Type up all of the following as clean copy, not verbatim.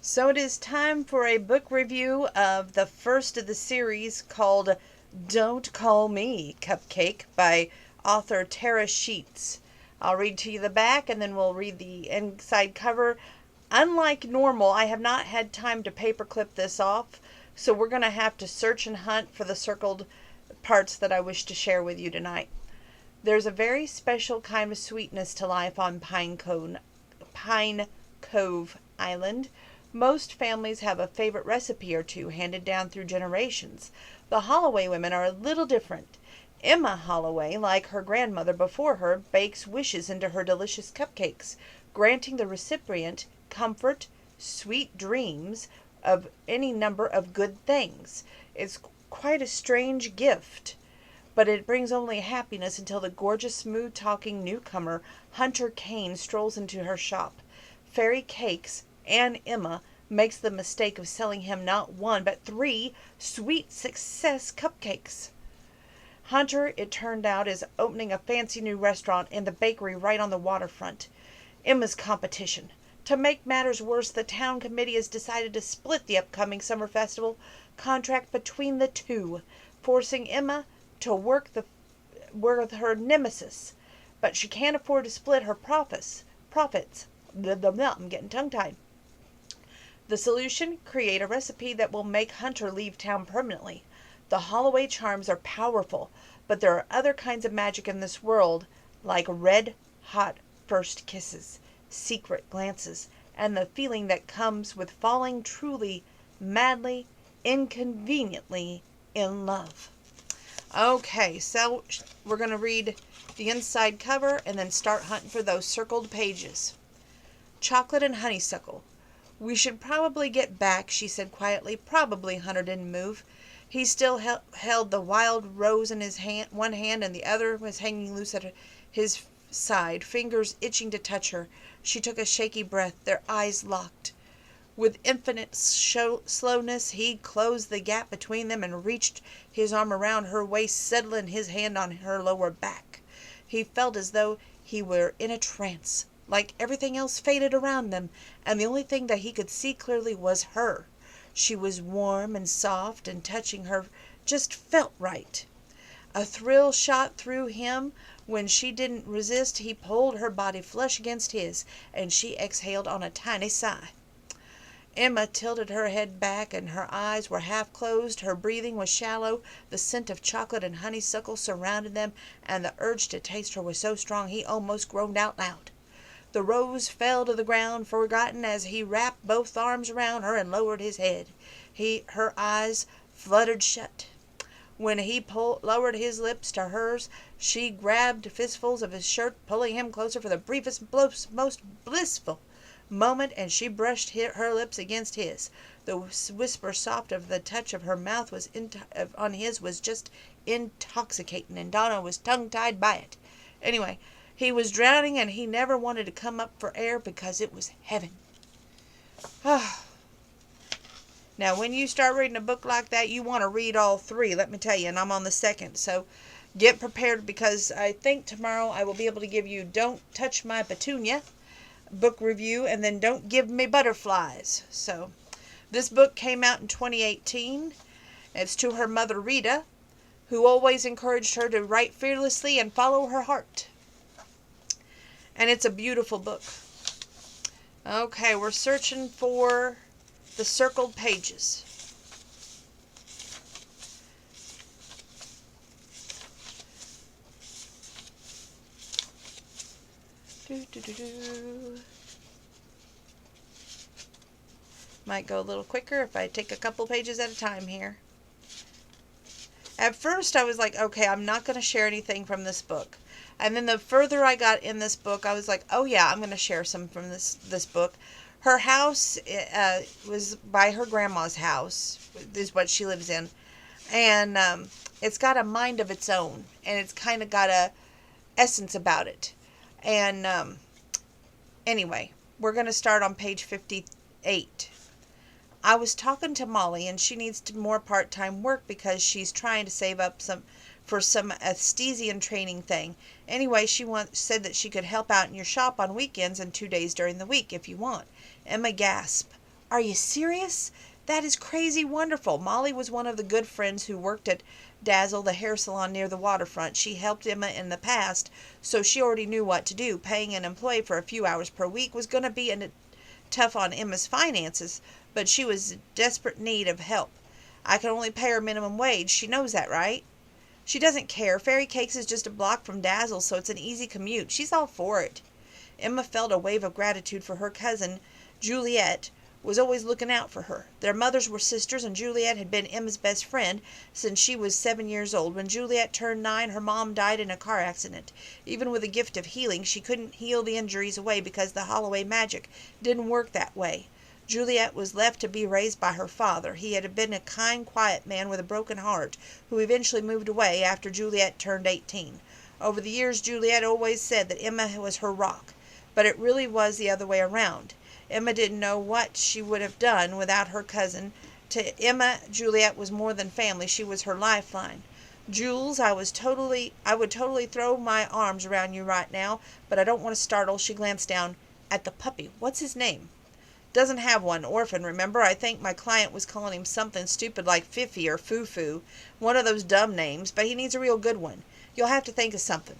So it is time for a book review of the first of the series called Don't Call Me Cupcake by author Tara Sheets. I'll read to you the back and then we'll read the inside cover. Unlike normal, I have not had time to paperclip this off, so we're going to have to search and hunt for the circled parts that I wish to share with you tonight. There's a very special kind of sweetness to life on Pine Cove Island. Most families have a favorite recipe or two handed down through generations. The Holloway women are a little different. Emma Holloway, like her grandmother before her, bakes wishes into her delicious cupcakes, granting the recipient comfort, sweet dreams of any number of good things. It's quite a strange gift, but it brings only happiness until the gorgeous, smooth-talking newcomer, Hunter Kane, strolls into her shop. Fairy Cakes and Emma makes the mistake of selling him not one, but 3 sweet success cupcakes. Hunter, it turned out, is opening a fancy new restaurant in the bakery right on the waterfront. Emma's competition. To make matters worse, the town committee has decided to split the upcoming summer festival contract between the two, forcing Emma to work with her nemesis. But she can't afford to split her profits. I'm getting tongue-tied. The solution? Create a recipe that will make Hunter leave town permanently. The Holloway charms are powerful, but there are other kinds of magic in this world, like red-hot first kisses, secret glances, and the feeling that comes with falling truly, madly, inconveniently in love. Okay, so we're going to read the inside cover and then start hunting for those circled pages. Chocolate and honeysuckle. We should probably get back, she said quietly. Probably. Hunter didn't move. He still held the wild rose in his one hand, and the other was hanging loose at his side, fingers itching to touch her. She took a shaky breath. Their eyes locked. With infinite slowness, he closed the gap between them and reached his arm around her waist, settling his hand on her lower back. He felt as though he were in a trance. Like everything else faded around them, and the only thing that he could see clearly was her. She was warm and soft, and touching her just felt right. A thrill shot through him when she didn't resist. He pulled her body flush against his, and she exhaled on a tiny sigh. Emma tilted her head back, and her eyes were half closed. Her breathing was shallow. The scent of chocolate and honeysuckle surrounded them, and the urge to taste her was so strong he almost groaned out loud. The rose fell to the ground, forgotten, as he wrapped both arms around her and lowered his head. Her eyes fluttered shut. When he lowered his lips to hers, she grabbed fistfuls of his shirt, pulling him closer for the briefest, most blissful moment, and she brushed her lips against his. The whisper soft of the touch of her mouth on his was just intoxicating, and Donna was tongue-tied by it. Anyway, he was drowning, and he never wanted to come up for air because it was heaven. Now, when you start reading a book like that, you want to read all 3, let me tell you, and I'm on the 2nd. So get prepared, because I think tomorrow I will be able to give you Don't Touch My Petunia book review, and then Don't Give Me Butterflies. So this book came out in 2018. It's to her mother, Rita, who always encouraged her to write fearlessly and follow her heart. And it's a beautiful book. Okay, we're searching for the circled pages. Might go a little quicker if I take a couple pages at a time here. At first I was like, okay, I'm not going to share anything from this book. And then the further I got in this book, I was like, oh yeah, I'm going to share some from this book. Her house was by her grandma's house, is what she lives in. And it's got a mind of its own. And it's kind of got a essence about it. And anyway, we're going to start on page 58. I was talking to Molly, and she needs more part-time work because she's trying to save up for some aesthesian training thing. Anyway, she said that she could help out in your shop on weekends and 2 days during the week if you want. Emma gasped. Are you serious? That is crazy wonderful. Molly was one of the good friends who worked at Dazzle, the hair salon near the waterfront. She helped Emma in the past, so she already knew what to do. Paying an employee for a few hours per week was going to be tough on Emma's finances, but she was in desperate need of help. I can only pay her minimum wage. She knows that, right? She doesn't care. Fairy Cakes is just a block from Dazzle, so it's an easy commute. She's all for it. Emma felt a wave of gratitude for her cousin. Juliet was always looking out for her. Their mothers were sisters, and Juliet had been Emma's best friend since she was 7 years old. When Juliet turned 9, her mom died in a car accident. Even with a gift of healing, she couldn't heal the injuries away because the Holloway magic didn't work that way. Juliet was left to be raised by her father. He had been a kind, quiet man with a broken heart, who eventually moved away after Juliet turned 18. Over the years, Juliet always said that Emma was her rock, but it really was the other way around. Emma didn't know what she would have done without her cousin. To Emma, Juliet was more than family. She was her lifeline. Jules, I would totally throw my arms around you right now, but I don't want to startle. She glanced down at the puppy. What's his name? Doesn't have one. Orphan, remember? I think my client was calling him something stupid like Fifi or Foo-Foo. One of those dumb names, but he needs a real good one. You'll have to think of something.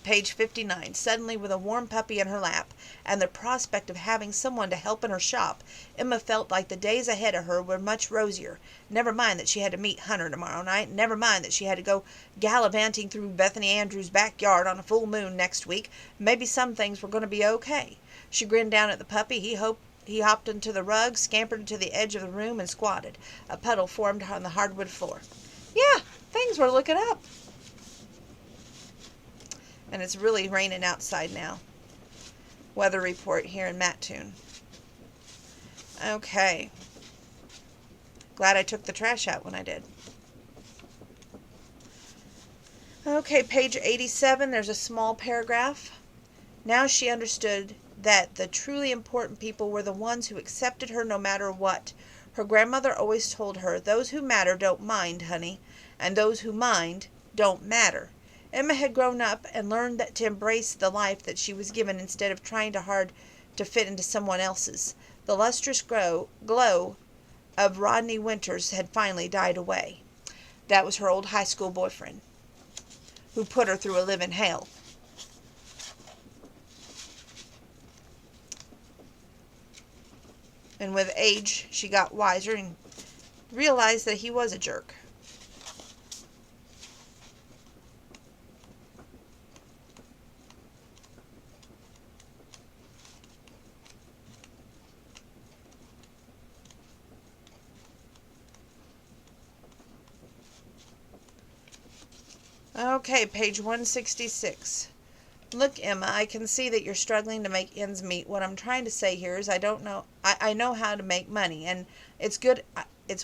Page 59. Suddenly, with a warm puppy in her lap and the prospect of having someone to help in her shop, Emma felt like the days ahead of her were much rosier. Never mind that she had to meet Hunter tomorrow night. Never mind that she had to go gallivanting through Bethany Andrews' backyard on a full moon next week. Maybe some things were going to be okay. She grinned down at the puppy. He hopped into the rug, scampered to the edge of the room, and squatted. A puddle formed on the hardwood floor. Yeah, things were looking up. And it's really raining outside now. Weather report here in Mattoon. Okay. Glad I took the trash out when I did. Okay, page 87, there's a small paragraph. Now she understood that the truly important people were the ones who accepted her no matter what. Her grandmother always told her, "Those who matter don't mind, honey, and those who mind don't matter." Emma had grown up and learned to embrace the life that she was given instead of trying hard to fit into someone else's. The lustrous glow of Rodney Winters had finally died away. That was her old high school boyfriend, who put her through a living hell. And with age, she got wiser and realized that he was a jerk. Okay, page 166. Look, Emma, I can see that you're struggling to make ends meet. What I'm trying to say here is I know how to make money, and it's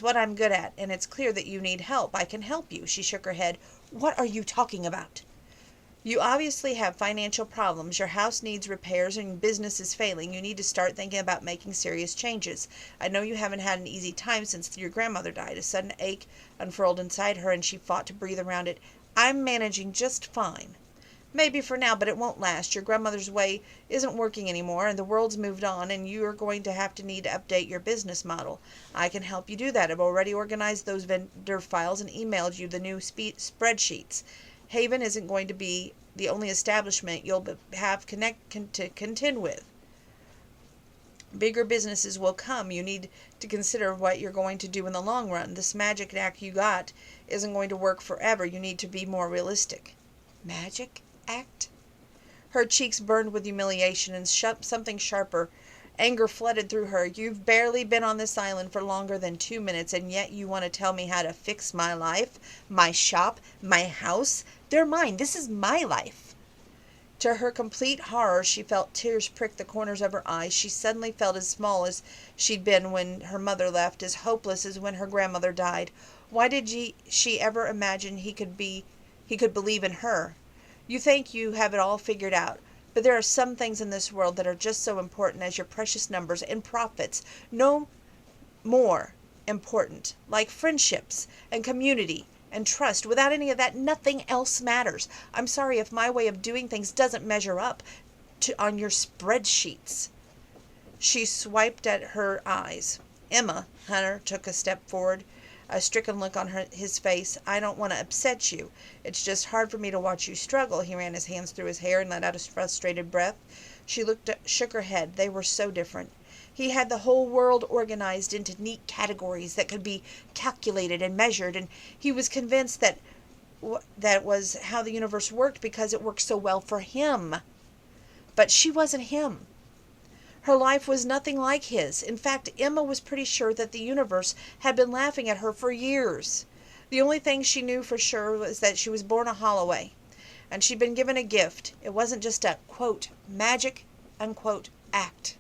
what I'm good at, and it's clear that you need help. I can help you. She shook her head. What are you talking about? You obviously have financial problems. Your house needs repairs and business is failing. You need to start thinking about making serious changes. I know you haven't had an easy time since your grandmother died. A sudden ache unfurled inside her, and she fought to breathe around it. I'm managing just fine. Maybe for now, but it won't last. Your grandmother's way isn't working anymore, and the world's moved on, and you are going to need to update your business model. I can help you do that. I've already organized those vendor files and emailed you the new spreadsheets. Haven isn't going to be the only establishment you'll have to contend with. Bigger businesses will come. You need to consider what you're going to do in the long run. This magic act you got isn't going to work forever. You need to be more realistic. Magic act? Her cheeks burned with humiliation, and something sharper. Anger flooded through her. You've barely been on this island for longer than 2 minutes, and yet you want to tell me how to fix my life, my shop, my house? They're mine. This is my life. To her complete horror, she felt tears prick the corners of her eyes. She suddenly felt as small as she'd been when her mother left, as hopeless as when her grandmother died. Why did she ever imagine he could believe in her? You think you have it all figured out, but there are some things in this world that are just so important as your precious numbers and profits. No more important, like friendships and community and trust. Without any of that, nothing else matters. I'm sorry if my way of doing things doesn't measure up on your spreadsheets. She swiped at her eyes. Emma, Hunter took a step forward, a stricken look on his face. I don't want to upset you. It's just hard for me to watch you struggle. He ran his hands through his hair and let out a frustrated breath. She shook her head. They were so different. He had the whole world organized into neat categories that could be calculated and measured, and he was convinced that was how the universe worked because it worked so well for him. But she wasn't him. Her life was nothing like his. In fact, Emma was pretty sure that the universe had been laughing at her for years. The only thing she knew for sure was that she was born a Holloway, and she'd been given a gift. It wasn't just a, quote, magic, unquote, act.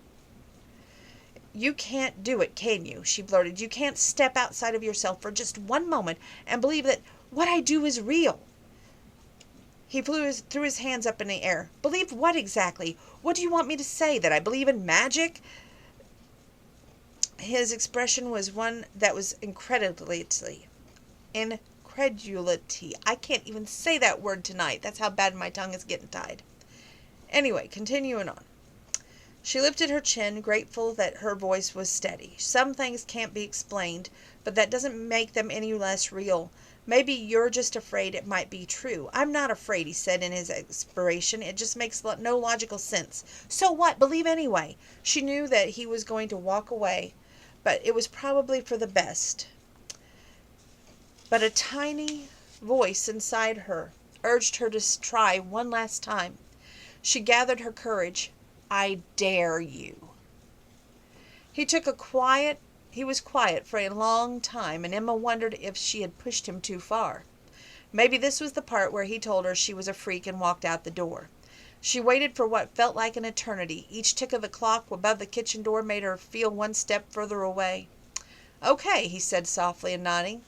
You can't do it, can you? She blurted. You can't step outside of yourself for just one moment and believe that what I do is real. He threw his hands up in the air. Believe what exactly? What do you want me to say? That I believe in magic? His expression was one that was incredulity. I can't even say that word tonight. That's how bad my tongue is getting tied. Anyway, continuing on. She lifted her chin, grateful that her voice was steady. Some things can't be explained, but that doesn't make them any less real. Maybe you're just afraid it might be true. I'm not afraid, he said in his expiration. It just makes no logical sense. So what? Believe anyway. She knew that he was going to walk away, but it was probably for the best. But a tiny voice inside her urged her to try one last time. She gathered her courage. I dare you. He was quiet for a long time, and Emma wondered if she had pushed him too far. Maybe this was the part where he told her she was a freak and walked out the door. She waited for what felt like an eternity. Each tick of the clock above the kitchen door made her feel one step further away. Okay, he said softly and nodding.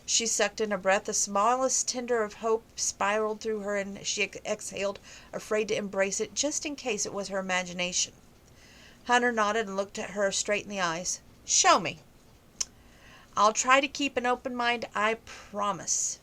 She sucked in a breath. The smallest tender of hope spiraled through her, and she exhaled, afraid to embrace it, just in case it was her imagination. Hunter nodded and looked at her straight in the eyes. Show me. I'll try to keep an open mind, I promise.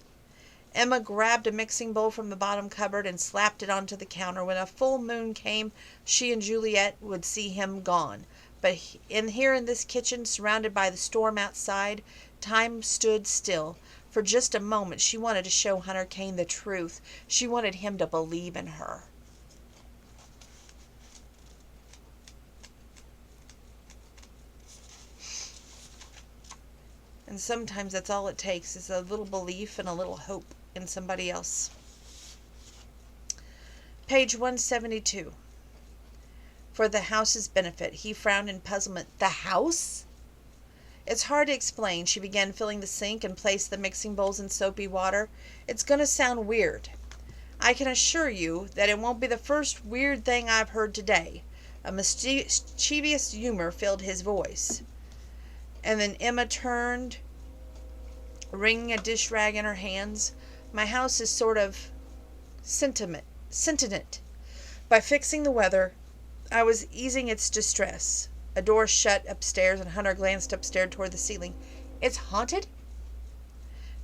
Emma grabbed a mixing bowl from the bottom cupboard and slapped it onto the counter. When a full moon came, she and Juliet would see him gone. But here in this kitchen, surrounded by the storm outside, time stood still. For just a moment, she wanted to show Hunter Kane the truth. She wanted him to believe in her. And sometimes that's all it takes, is a little belief and a little hope in somebody else. Page 172. For the house's benefit, he frowned in puzzlement. The house? It's hard to explain. She began filling the sink and placed the mixing bowls in soapy water. It's going to sound weird. I can assure you that it won't be the first weird thing I've heard today. A mischievous humor filled his voice. And then Emma turned, wringing a dish rag in her hands. My house is sort of sentient. By fixing the weather, I was easing its distress. A door shut upstairs, and Hunter glanced upstairs toward the ceiling. It's haunted?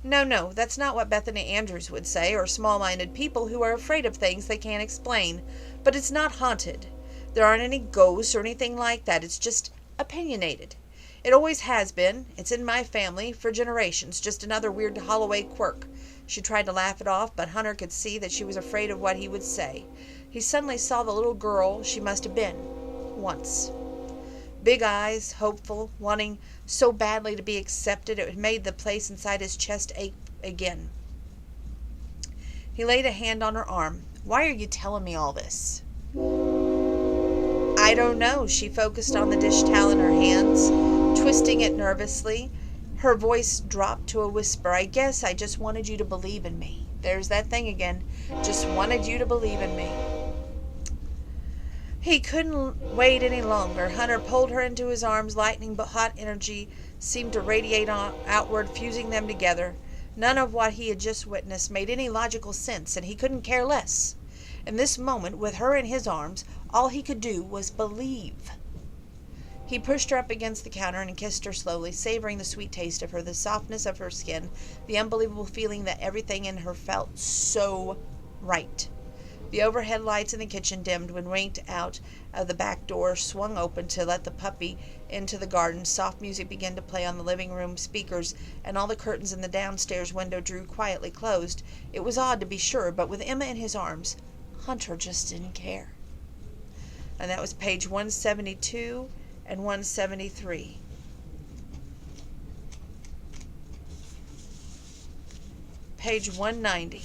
No, that's not what Bethany Andrews would say, or small-minded people who are afraid of things they can't explain. But it's not haunted. There aren't any ghosts or anything like that. It's just opinionated. It always has been. It's in my family for generations. Just another weird Holloway quirk. She tried to laugh it off, but Hunter could see that she was afraid of what he would say. He suddenly saw the little girl she must have been. Once. Big eyes, hopeful, wanting so badly to be accepted it made the place inside his chest ache again. He laid a hand on her arm. Why are you telling me all this? I don't know. She focused on the dish towel in her hands, twisting it nervously. Her voice dropped to a whisper. I guess I just wanted you to believe in me. There's that thing again. Just wanted you to believe in me. He couldn't wait any longer. Hunter pulled her into his arms. Lightning but hot energy seemed to radiate outward, fusing them together. None of what he had just witnessed made any logical sense, and he couldn't care less. In this moment, with her in his arms, all he could do was believe. He pushed her up against the counter and kissed her slowly, savoring the sweet taste of her, the softness of her skin, the unbelievable feeling that everything in her felt so right. The overhead lights in the kitchen dimmed when winked out of the back door swung open to let the puppy into the garden. Soft music began to play on the living room speakers, and all the curtains in the downstairs window drew quietly closed. It was odd, to be sure, but with Emma in his arms, Hunter just didn't care. And that was page 172 and 173. Page 190.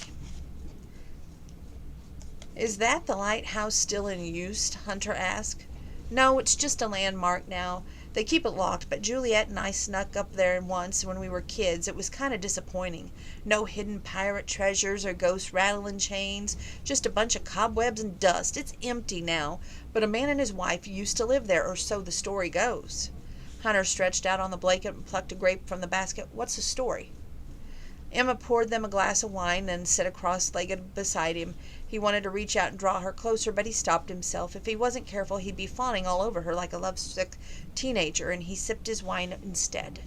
Is that the lighthouse still in use? Hunter asked. No, it's just a landmark now. They keep it locked, but Juliet and I snuck up there once when we were kids. It was kind of disappointing. No hidden pirate treasures or ghost rattling chains, just a bunch of cobwebs and dust. It's empty now, but a man and his wife used to live there, or so the story goes. Hunter stretched out on the blanket and plucked a grape from the basket. What's the story? Emma poured them a glass of wine, then sat cross-legged beside him. He wanted to reach out and draw her closer, but he stopped himself. If he wasn't careful, he'd be fawning all over her like a lovesick teenager, and he sipped his wine instead.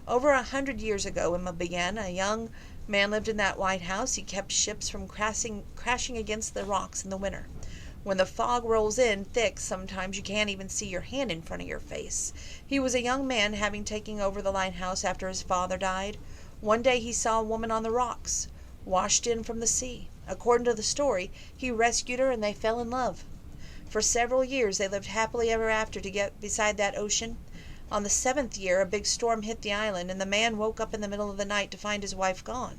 Over 100 years ago, Emma began, a young man lived in that White House. He kept ships from crashing against the rocks in the winter. When the fog rolls in thick, sometimes you can't even see your hand in front of your face. He was a young man, having taken over the lighthouse after his father died. One day he saw a woman on the rocks, washed in from the sea. According to the story, he rescued her and they fell in love. For several years they lived happily ever after to get beside that ocean. On the 7th year, a big storm hit the island, and the man woke up in the middle of the night to find his wife gone.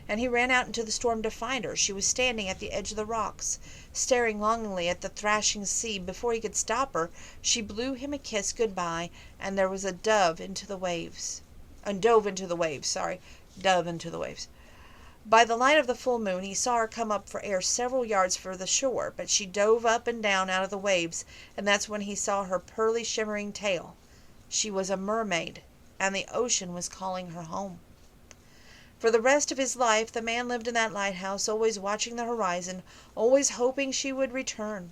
And he ran out into the storm to find her. She was standing at the edge of the rocks, staring longingly at the thrashing sea. Before he could stop her, she blew him a kiss goodbye, and there was a dove into the waves. Dove into the waves. By the light of the full moon, he saw her come up for air several yards for the shore, but she dove up and down out of the waves, and that's when he saw her pearly, shimmering tail. She was a mermaid, and the ocean was calling her home. For the rest of his life, the man lived in that lighthouse, always watching the horizon, always hoping she would return.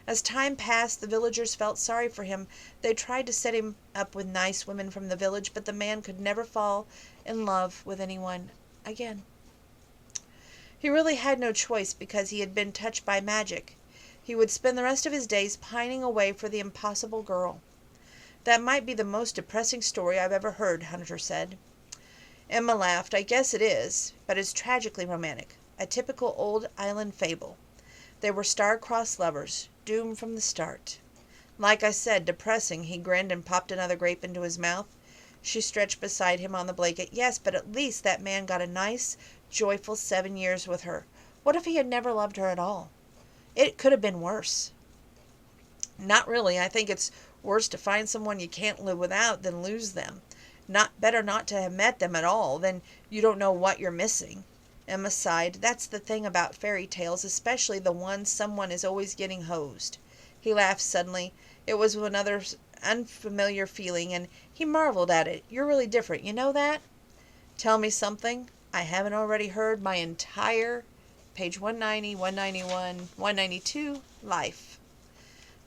As time passed, the villagers felt sorry for him. They tried to set him up with nice women from the village, but the man could never fall in love with anyone again. He really had no choice because he had been touched by magic. He would spend the rest of his days pining away for the impossible girl. That might be the most depressing story I've ever heard, Hunter said. Emma laughed. I guess it is, but it's tragically romantic. A typical old island fable. They were star-crossed lovers, doomed from the start. Like I said, depressing. He grinned and popped another grape into his mouth. She stretched beside him on the blanket. Yes, but at least that man got a nice, joyful 7 years with her. What if he had never loved her at all? It could have been worse. Not really. I think it's worse to find someone you can't live without than lose them. Better not to have met them at all. Then you don't know what you're missing. Emma sighed. That's the thing about fairy tales, especially the ones someone is always getting hosed. He laughed suddenly. It was another unfamiliar feeling, and he marveled at it. You're really different. You know that? Tell me something I haven't already heard my entire, page 190, 191, 192, life.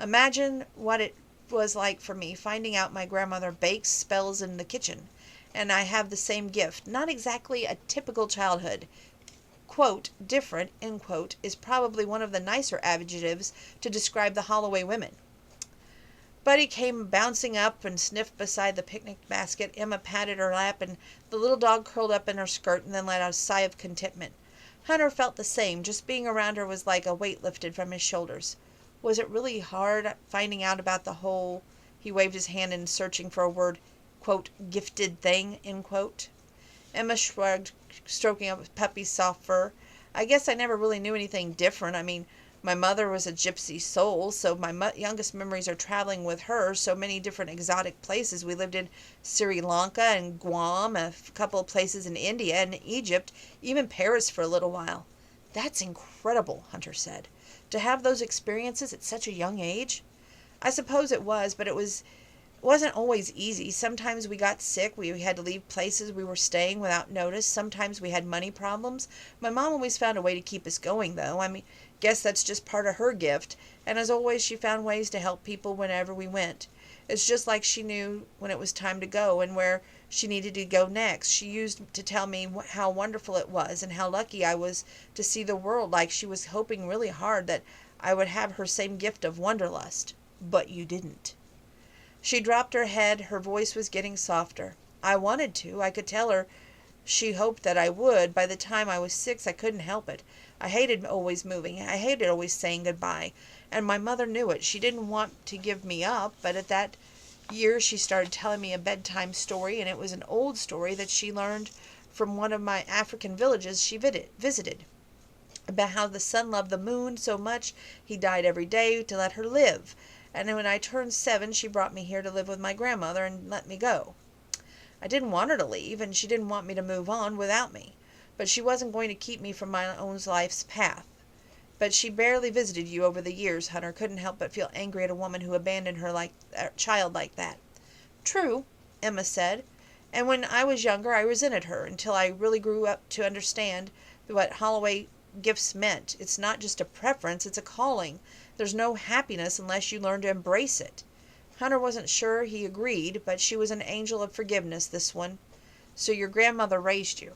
Imagine what it was like for me finding out my grandmother bakes spells in the kitchen, and I have the same gift. Not exactly a typical childhood. Quote, different, end quote, is probably one of the nicer adjectives to describe the Holloway women. Buddy came bouncing up and sniffed beside the picnic basket. Emma patted her lap, and the little dog curled up in her skirt and then let out a sigh of contentment. Hunter felt the same. Just being around her was like a weight lifted from his shoulders. Was it really hard finding out about the whole, he waved his hand in searching for a word, quote, gifted thing, end quote? Emma shrugged, stroking up puppy's soft fur. I guess I never really knew anything different. I mean, my mother was a gypsy soul, so my youngest memories are traveling with her. So many different exotic places. We lived in Sri Lanka and Guam, a couple of places in India and Egypt, even Paris for a little while. That's incredible, Hunter said. To have those experiences at such a young age? I suppose it was, but it wasn't always easy. Sometimes we got sick. We had to leave places we were staying without notice. Sometimes we had money problems. My mom always found a way to keep us going, though. I mean, guess that's just part of her gift. And as always, she found ways to help people whenever we went. It's just like she knew when it was time to go and where she needed to go next. She used to tell me how wonderful it was and how lucky I was to see the world, like she was hoping really hard that I would have her same gift of wanderlust. But you didn't. She dropped her head. Her voice was getting softer. I wanted to. I could tell her she hoped that I would. By the time I was 6, I couldn't help it. I hated always moving. I hated always saying goodbye. And my mother knew it. She didn't want to give me up, but at that year she started telling me a bedtime story, and it was an old story that she learned from one of my African villages she visited, about how the sun loved the moon so much he died every day to let her live. And when I turned 7, she brought me here to live with my grandmother and let me go. I didn't want her to leave, and she didn't want me to move on without me. But she wasn't going to keep me from my own life's path. But she barely visited you over the years. Hunter couldn't help but feel angry at a woman who abandoned her child like that. True, Emma said. And when I was younger, I resented her until I really grew up to understand what Holloway gifts meant. It's not just a preference, it's a calling. There's no happiness unless you learn to embrace it. Hunter wasn't sure he agreed, but she was an angel of forgiveness, this one. So your grandmother raised you.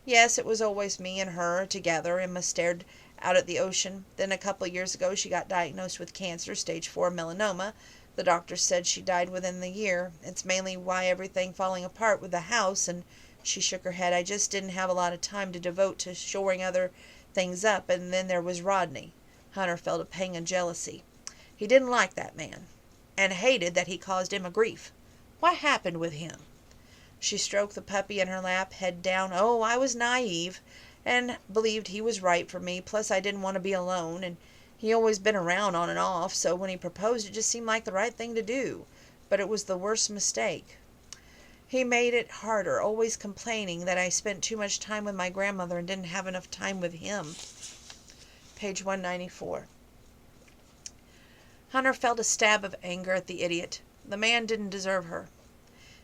Yes, it was always me and her together. Emma stared out at the ocean. Then a couple of years ago she got diagnosed with cancer, stage 4 melanoma. The doctor said she died within the year. It's mainly why everything falling apart with the house, and she shook her head. I just didn't have a lot of time to devote to shoring other things up, and then there was Rodney. Hunter felt a pang of jealousy. He didn't like that man, and hated that he caused Emma grief. What happened with him? She stroked the puppy in her lap, head down. Oh, I was naive, and believed he was right for me. Plus, I didn't want to be alone, and he always been around on and off, so when he proposed, it just seemed like the right thing to do. But it was the worst mistake. He made it harder, always complaining that I spent too much time with my grandmother and didn't have enough time with him. Page 194. Hunter felt a stab of anger at the idiot. The man didn't deserve her.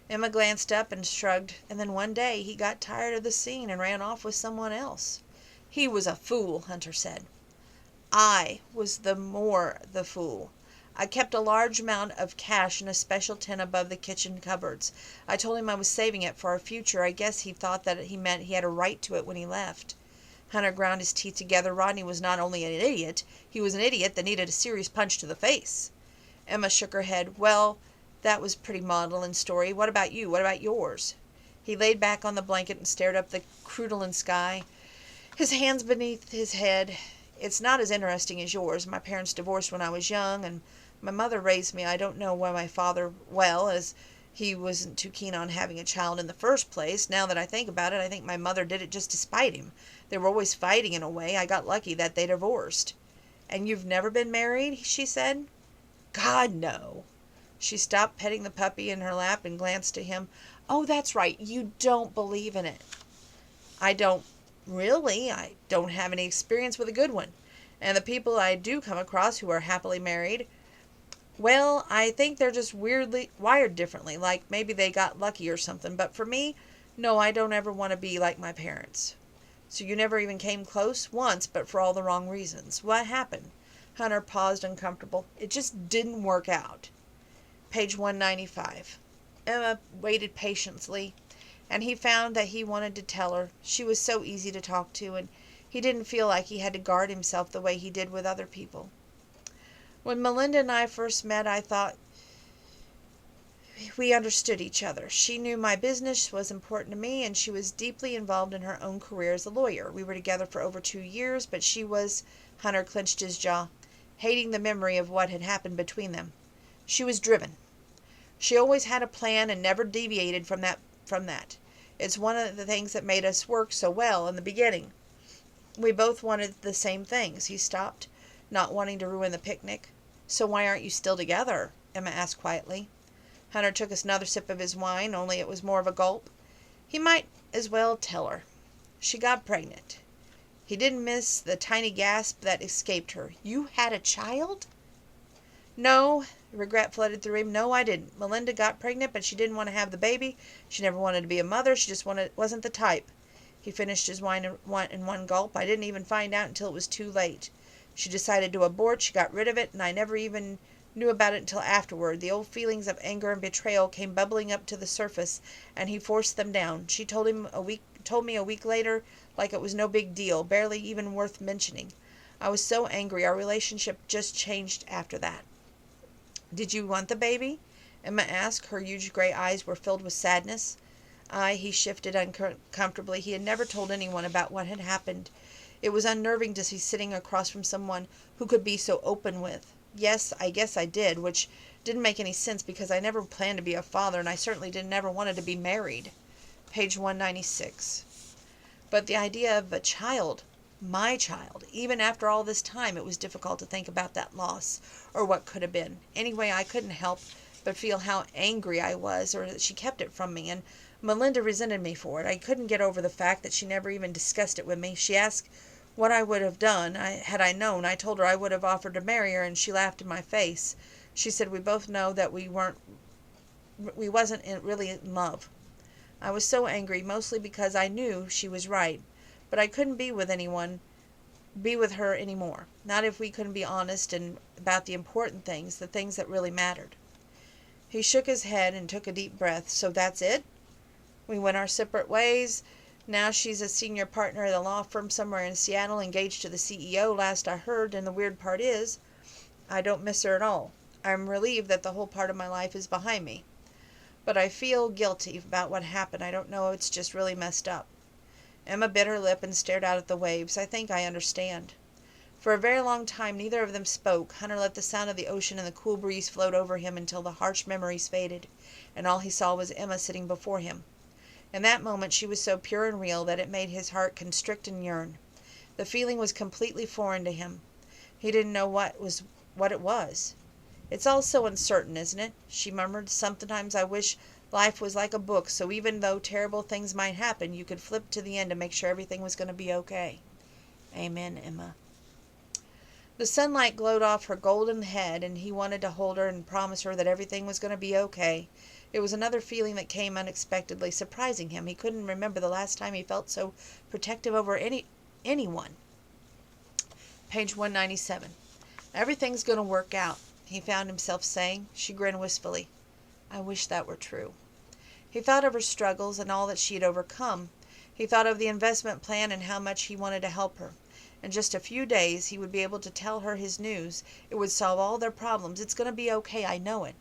Emma glanced up and shrugged, and then one day he got tired of the scene and ran off with someone else. He was a fool, Hunter said. I was the fool. I kept a large amount of cash in a special tin above the kitchen cupboards. I told him I was saving it for our future. I guess he thought that he meant he had a right to it when he left. Hunter ground his teeth together. Rodney was not only an idiot, he was an idiot that needed a serious punch to the face. Emma shook her head. Well, that was pretty maudlin story. What about you? What about yours? He laid back on the blanket and stared up the crudulent sky, his hands beneath his head. It's not as interesting as yours. My parents divorced when I was young, and my mother raised me. I don't know why my father, as he wasn't too keen on having a child in the first place. Now that I think about it, I think my mother did it just to spite him. They were always fighting in a way. I got lucky that they divorced. And you've never been married? She said. God, no. She stopped petting the puppy in her lap and glanced to him. Oh, that's right. You don't believe in it. I don't really. I don't have any experience with a good one. And the people I do come across who are happily married, well, I think they're just weirdly wired differently, like maybe they got lucky or something. But for me, no, I don't ever want to be like my parents. So you never even came close? Once, but for all the wrong reasons. What happened? Hunter paused, uncomfortable. It just didn't work out. Page 195. Emma waited patiently, and he found that he wanted to tell her. She was so easy to talk to, and he didn't feel like he had to guard himself the way he did with other people. When Melinda and I first met, I thought we understood each other. She knew my business was important to me, and she was deeply involved in her own career as a lawyer. We were together for over 2 years, but she was, Hunter clenched his jaw, hating the memory of what had happened between them. She was driven. She always had a plan and never deviated from that. It's one of the things that made us work so well in the beginning. We both wanted the same things. He stopped, not wanting to ruin the picnic. So why aren't you still together? Emma asked quietly. Hunter took another sip of his wine, only it was more of a gulp. He might as well tell her. She got pregnant. He didn't miss the tiny gasp that escaped her. You had a child? No, regret flooded through him. No, I didn't. Melinda got pregnant, but she didn't want to have the baby. She never wanted to be a mother. She just wasn't the type. He finished his wine in one gulp. I didn't even find out until it was too late. She decided to abort. She got rid of it, and I never even knew about it until afterward. The old feelings of anger and betrayal came bubbling up to the surface, and he forced them down. She told me a week later, like it was no big deal, barely even worth mentioning. I was so angry. Our relationship just changed after that. Did you want the baby? Emma asked. Her huge gray eyes were filled with sadness. He shifted uncomfortably. He had never told anyone about what had happened. It was unnerving to see sitting across from someone who could be so open with. Yes, I guess I did, which didn't make any sense because I never planned to be a father, and I certainly never wanted to be married. Page 196. But the idea of a child, my child, even after all this time, it was difficult to think about that loss, or what could have been. Anyway, I couldn't help but feel how angry I was, or that she kept it from me, and Melinda resented me for it. I couldn't get over the fact that she never even discussed it with me. She asked what I would have done had I known. I told her I would have offered to marry her, and she laughed in my face. She said we both know that we wasn't really in love. I was so angry, mostly because I knew she was right, but I couldn't be with her anymore. Not if we couldn't be honest and about the important things, the things that really mattered. He shook his head and took a deep breath. So that's it? We went our separate ways. Now she's a senior partner at a law firm somewhere in Seattle, engaged to the CEO, last I heard, and the weird part is, I don't miss her at all. I'm relieved that the whole part of my life is behind me. But I feel guilty about what happened. I don't know, it's just really messed up. Emma bit her lip and stared out at the waves. I think I understand. For a very long time neither of them spoke. Hunter let the sound of the ocean and the cool breeze float over him until the harsh memories faded, and all he saw was Emma sitting before him. In that moment she was so pure and real that it made his heart constrict and yearn. The feeling was completely foreign to him. He didn't know what it was. It's all so uncertain, isn't it? She murmured. Sometimes I wish life was like a book, so even though terrible things might happen, you could flip to the end to make sure everything was going to be okay. Amen, Emma. The sunlight glowed off her golden head, and he wanted to hold her and promise her that everything was going to be okay. It was another feeling that came unexpectedly, surprising him. He couldn't remember the last time he felt so protective over anyone. Page 197. Everything's going to work out, he found himself saying. She grinned wistfully. I wish that were true. He thought of her struggles and all that she had overcome. He thought of the investment plan and how much he wanted to help her. In just a few days he would be able to tell her his news. It would solve all their problems. It's going to be okay, I know it.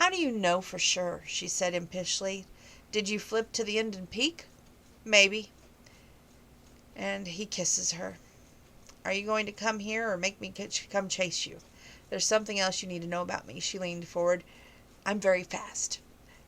How do you know for sure? She said impishly. Did you flip to the end and peek? Maybe. And he kisses her. Are you going to come here or make me come chase you? There's something else you need to know about me. She leaned forward. I'm very fast.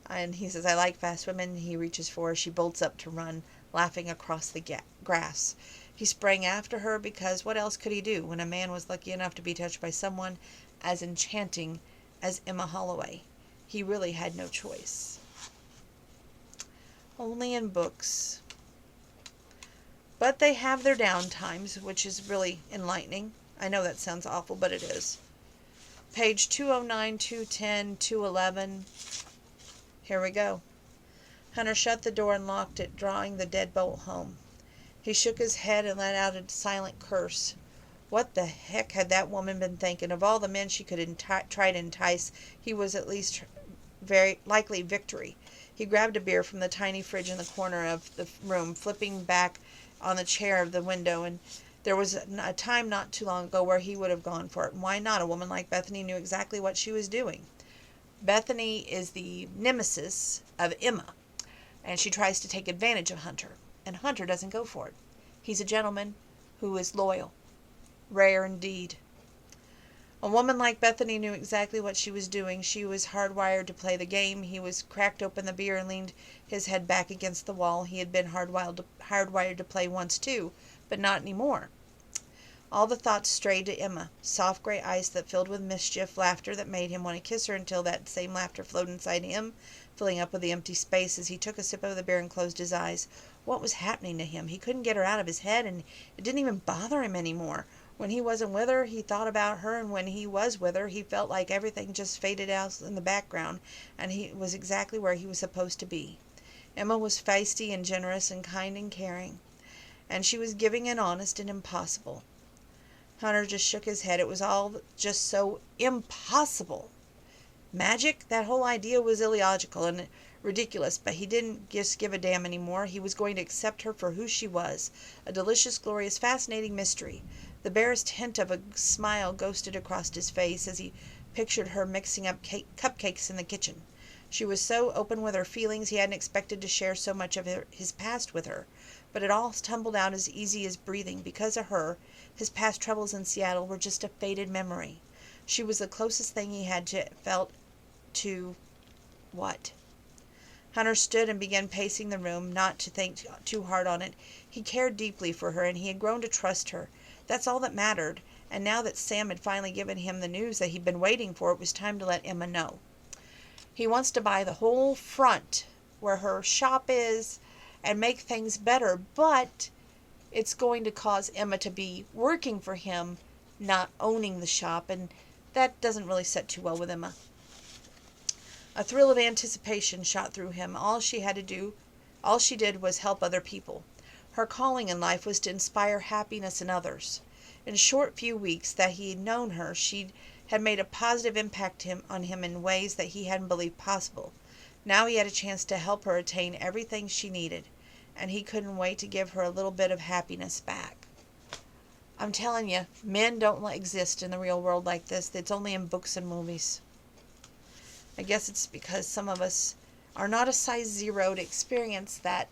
And he says, I like fast women. He reaches for her. She bolts up to run, laughing across the grass. He sprang after her because what else could he do when a man was lucky enough to be touched by someone as enchanting as Emma Holloway? He really had no choice. Only in books. But they have their down times, which is really enlightening. I know that sounds awful, but it is. Page 209, 210, 211. Here we go. Hunter shut the door and locked it, drawing the deadbolt home. He shook his head and let out a silent curse. What the heck had that woman been thinking? Of all the men she could try to entice, he was at least very likely victory. He grabbed a beer from the tiny fridge in the corner of the room, flipping back on the chair of the window, and there was a time not too long ago where he would have gone for it. Why not? A woman like Bethany knew exactly what she was doing. Bethany is the nemesis of Emma, and she tries to take advantage of Hunter, and Hunter doesn't go for it. He's a gentleman who is loyal. Rare indeed. A woman like Bethany knew exactly what she was doing. She was hardwired to play the game. He was cracked open the beer and leaned his head back against the wall. He had been hardwired to play once too, but not anymore. All the thoughts strayed to Emma, soft gray eyes that filled with mischief, laughter that made him want to kiss her until that same laughter flowed inside him, filling up with the empty space as he took a sip of the beer and closed his eyes. What was happening to him? He couldn't get her out of his head, and it didn't even bother him anymore. When he wasn't with her, he thought about her, and when he was with her, he felt like everything just faded out in the background, and he was exactly where he was supposed to be. Emma was feisty and generous and kind and caring, and she was giving and honest and impossible. Hunter just shook his head. It was all just so impossible. Magic? That whole idea was illogical and ridiculous, but he didn't just give a damn anymore. He was going to accept her for who she was, a delicious, glorious, fascinating mystery. The barest hint of a smile ghosted across his face as he pictured her mixing up cupcakes in the kitchen. She was so open with her feelings he hadn't expected to share so much of his past with her, but it all tumbled out as easy as breathing. Because of her, his past troubles in Seattle were just a faded memory. She was the closest thing he had felt to what? Hunter stood and began pacing the room, not to think too hard on it. He cared deeply for her, and he had grown to trust her. That's all that mattered, and now that Sam had finally given him the news that he'd been waiting for, it was time to let Emma know. He wants to buy the whole front where her shop is and make things better, but it's going to cause Emma to be working for him, not owning the shop, and that doesn't really set too well with Emma. A thrill of anticipation shot through him. All she did was help other people. Her calling in life was to inspire happiness in others. In a short few weeks that he had known her, she had made a positive impact on him in ways that he hadn't believed possible. Now he had a chance to help her attain everything she needed, and he couldn't wait to give her a little bit of happiness back. I'm telling you, men don't exist in the real world like this. It's only in books and movies. I guess it's because some of us are not a size 0 to experience that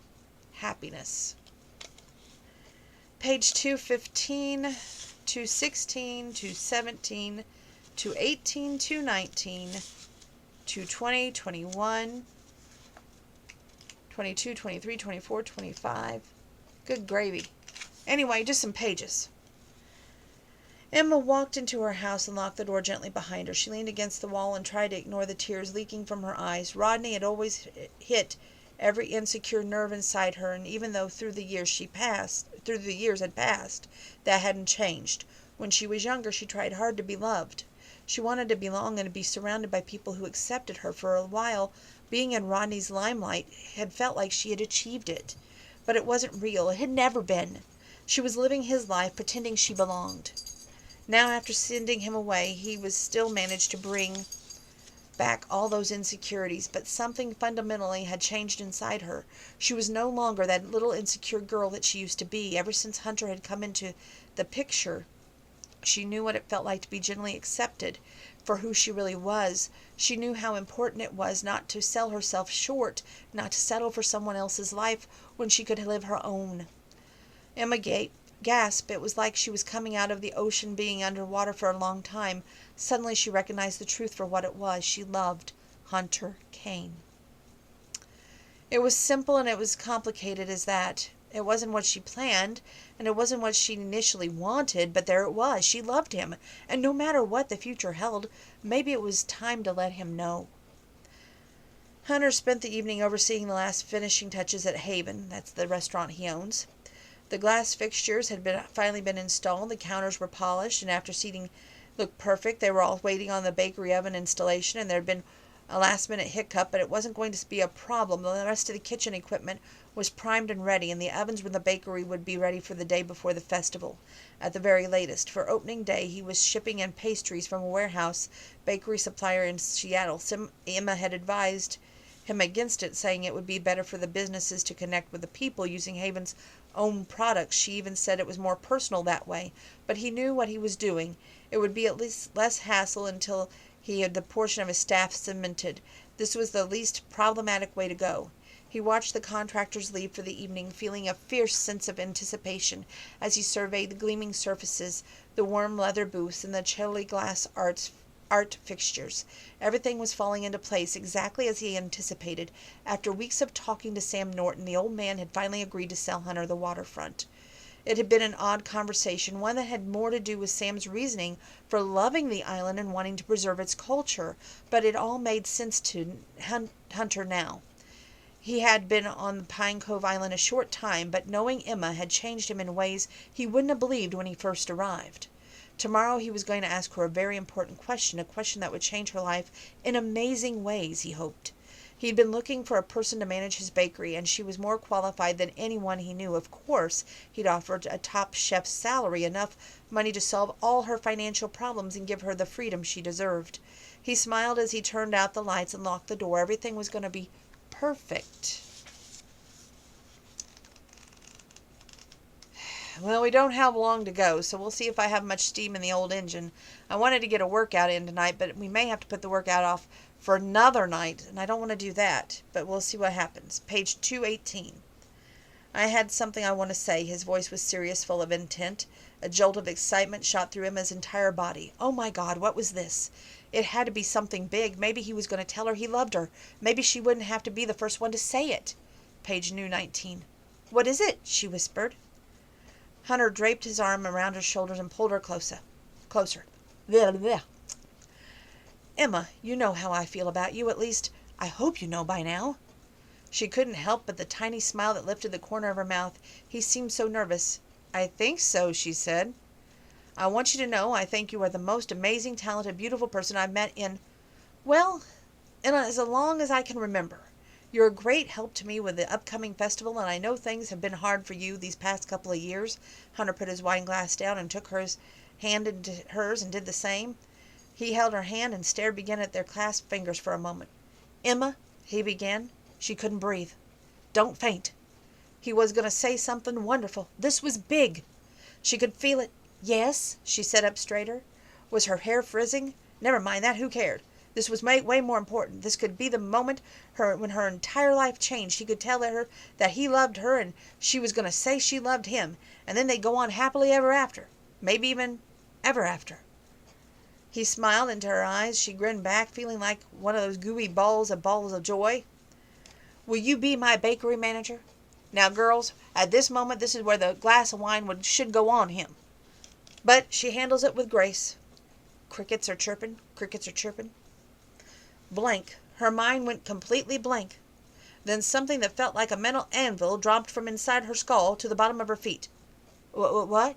happiness. Page 215, 216, 217, 218, 219, 220, 21, 22, 23, 24, 25. Good gravy. Anyway, just some pages. Emma walked into her house and locked the door gently behind her. She leaned against the wall and tried to ignore the tears leaking from her eyes. Rodney had always hit every insecure nerve inside her, and even though through the years had passed, that hadn't changed. When she was younger, she tried hard to be loved. She wanted to belong and to be surrounded by people who accepted her. For a while, being in Rodney's limelight had felt like she had achieved it. But it wasn't real. It had never been. She was living his life, pretending she belonged. Now, after sending him away, he was still managed to bring back all those insecurities, but something fundamentally had changed inside her. She was no longer that little insecure girl that she used to be. Ever since Hunter had come into the picture, she knew what it felt like to be genuinely accepted for who she really was. She knew how important it was not to sell herself short, not to settle for someone else's life when she could live her own. Emma gasped. It was like she was coming out of the ocean, being underwater for a long time. Suddenly she recognized the truth for what it was. She loved Hunter Kane. It was simple and it was complicated as that. It wasn't what she planned, and it wasn't what she initially wanted, but there it was. She loved him, and no matter what the future held, maybe it was time to let him know. Hunter spent the evening overseeing the last finishing touches at Haven. That's the restaurant he owns. The glass fixtures had finally been installed, the counters were polished, and after seating looked perfect, they were all waiting on the bakery oven installation, and there had been a last-minute hiccup, but it wasn't going to be a problem. The rest of the kitchen equipment was primed and ready, and the ovens in the bakery would be ready for the day before the festival, at the very latest. For opening day, he was shipping in pastries from a warehouse bakery supplier in Seattle. Emma had advised him against it, saying it would be better for the businesses to connect with the people using Haven's own products. She even said it was more personal that way, but he knew what he was doing. It would be at least less hassle until he had the portion of his staff cemented. This was the least problematic way to go. He watched the contractors leave for the evening, feeling a fierce sense of anticipation as he surveyed the gleaming surfaces, the warm leather booths, and the chilly glass art fixtures. Everything was falling into place exactly as he anticipated. After weeks of talking to Sam Norton, the old man had finally agreed to sell Hunter the waterfront. It had been an odd conversation, one that had more to do with Sam's reasoning for loving the island and wanting to preserve its culture, but it all made sense to Hunter now. He had been on Pine Cove Island a short time, but knowing Emma had changed him in ways he wouldn't have believed when he first arrived. Tomorrow he was going to ask her a very important question, a question that would change her life in amazing ways, he hoped. He'd been looking for a person to manage his bakery, and she was more qualified than anyone he knew. Of course, he'd offered a top chef's salary, enough money to solve all her financial problems and give her the freedom she deserved. He smiled as he turned out the lights and locked the door. Everything was going to be perfect. Well, we don't have long to go, so we'll see if I have much steam in the old engine. I wanted to get a workout in tonight, but we may have to put the workout off for another night, and I don't want to do that, but we'll see what happens. Page 218. I had something I want to say. His voice was serious, full of intent. A jolt of excitement shot through his entire body. Oh my God, what was this? It had to be something big. Maybe he was going to tell her he loved her. Maybe she wouldn't have to be the first one to say it. Page 19. What is it? She whispered. Hunter draped his arm around her shoulders and pulled her closer. Blah, blah. Emma, you know how I feel about you. At least, I hope you know by now. She couldn't help but the tiny smile that lifted the corner of her mouth. He seemed so nervous. I think so, she said. I want you to know I think you are the most amazing, talented, beautiful person I've met in as long as I can remember. You're a great help to me with the upcoming festival, and I know things have been hard for you these past couple of years. Hunter put his wine glass down and took her hand into hers and did the same. He held her hand and stared again at their clasped fingers for a moment. Emma, he began. She couldn't breathe. Don't faint. He was going to say something wonderful. This was big. She could feel it. Yes, she sat up straighter. Was her hair frizzing? Never mind that, who cared? This was way more important. This could be the moment when her entire life changed. He could tell her that he loved her, and she was going to say she loved him, and then they'd go on happily ever after. Maybe even ever after. He smiled into her eyes. She grinned back, feeling like one of those gooey balls of joy. Will you be my bakery manager? Now, girls, at this moment, this is where the glass of wine should go on him. But she handles it with grace. Crickets are chirping. Crickets are chirping. Blank. Her mind went completely blank. Then something that felt like a mental anvil dropped from inside her skull to the bottom of her feet. What?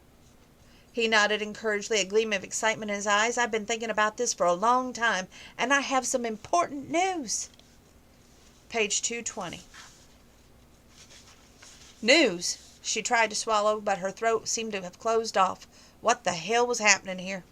He nodded encouragingly, a gleam of excitement in his eyes. I've been thinking about this for a long time, and I have some important news. Page 220. News. She tried to swallow, but her throat seemed to have closed off. What the hell was happening here?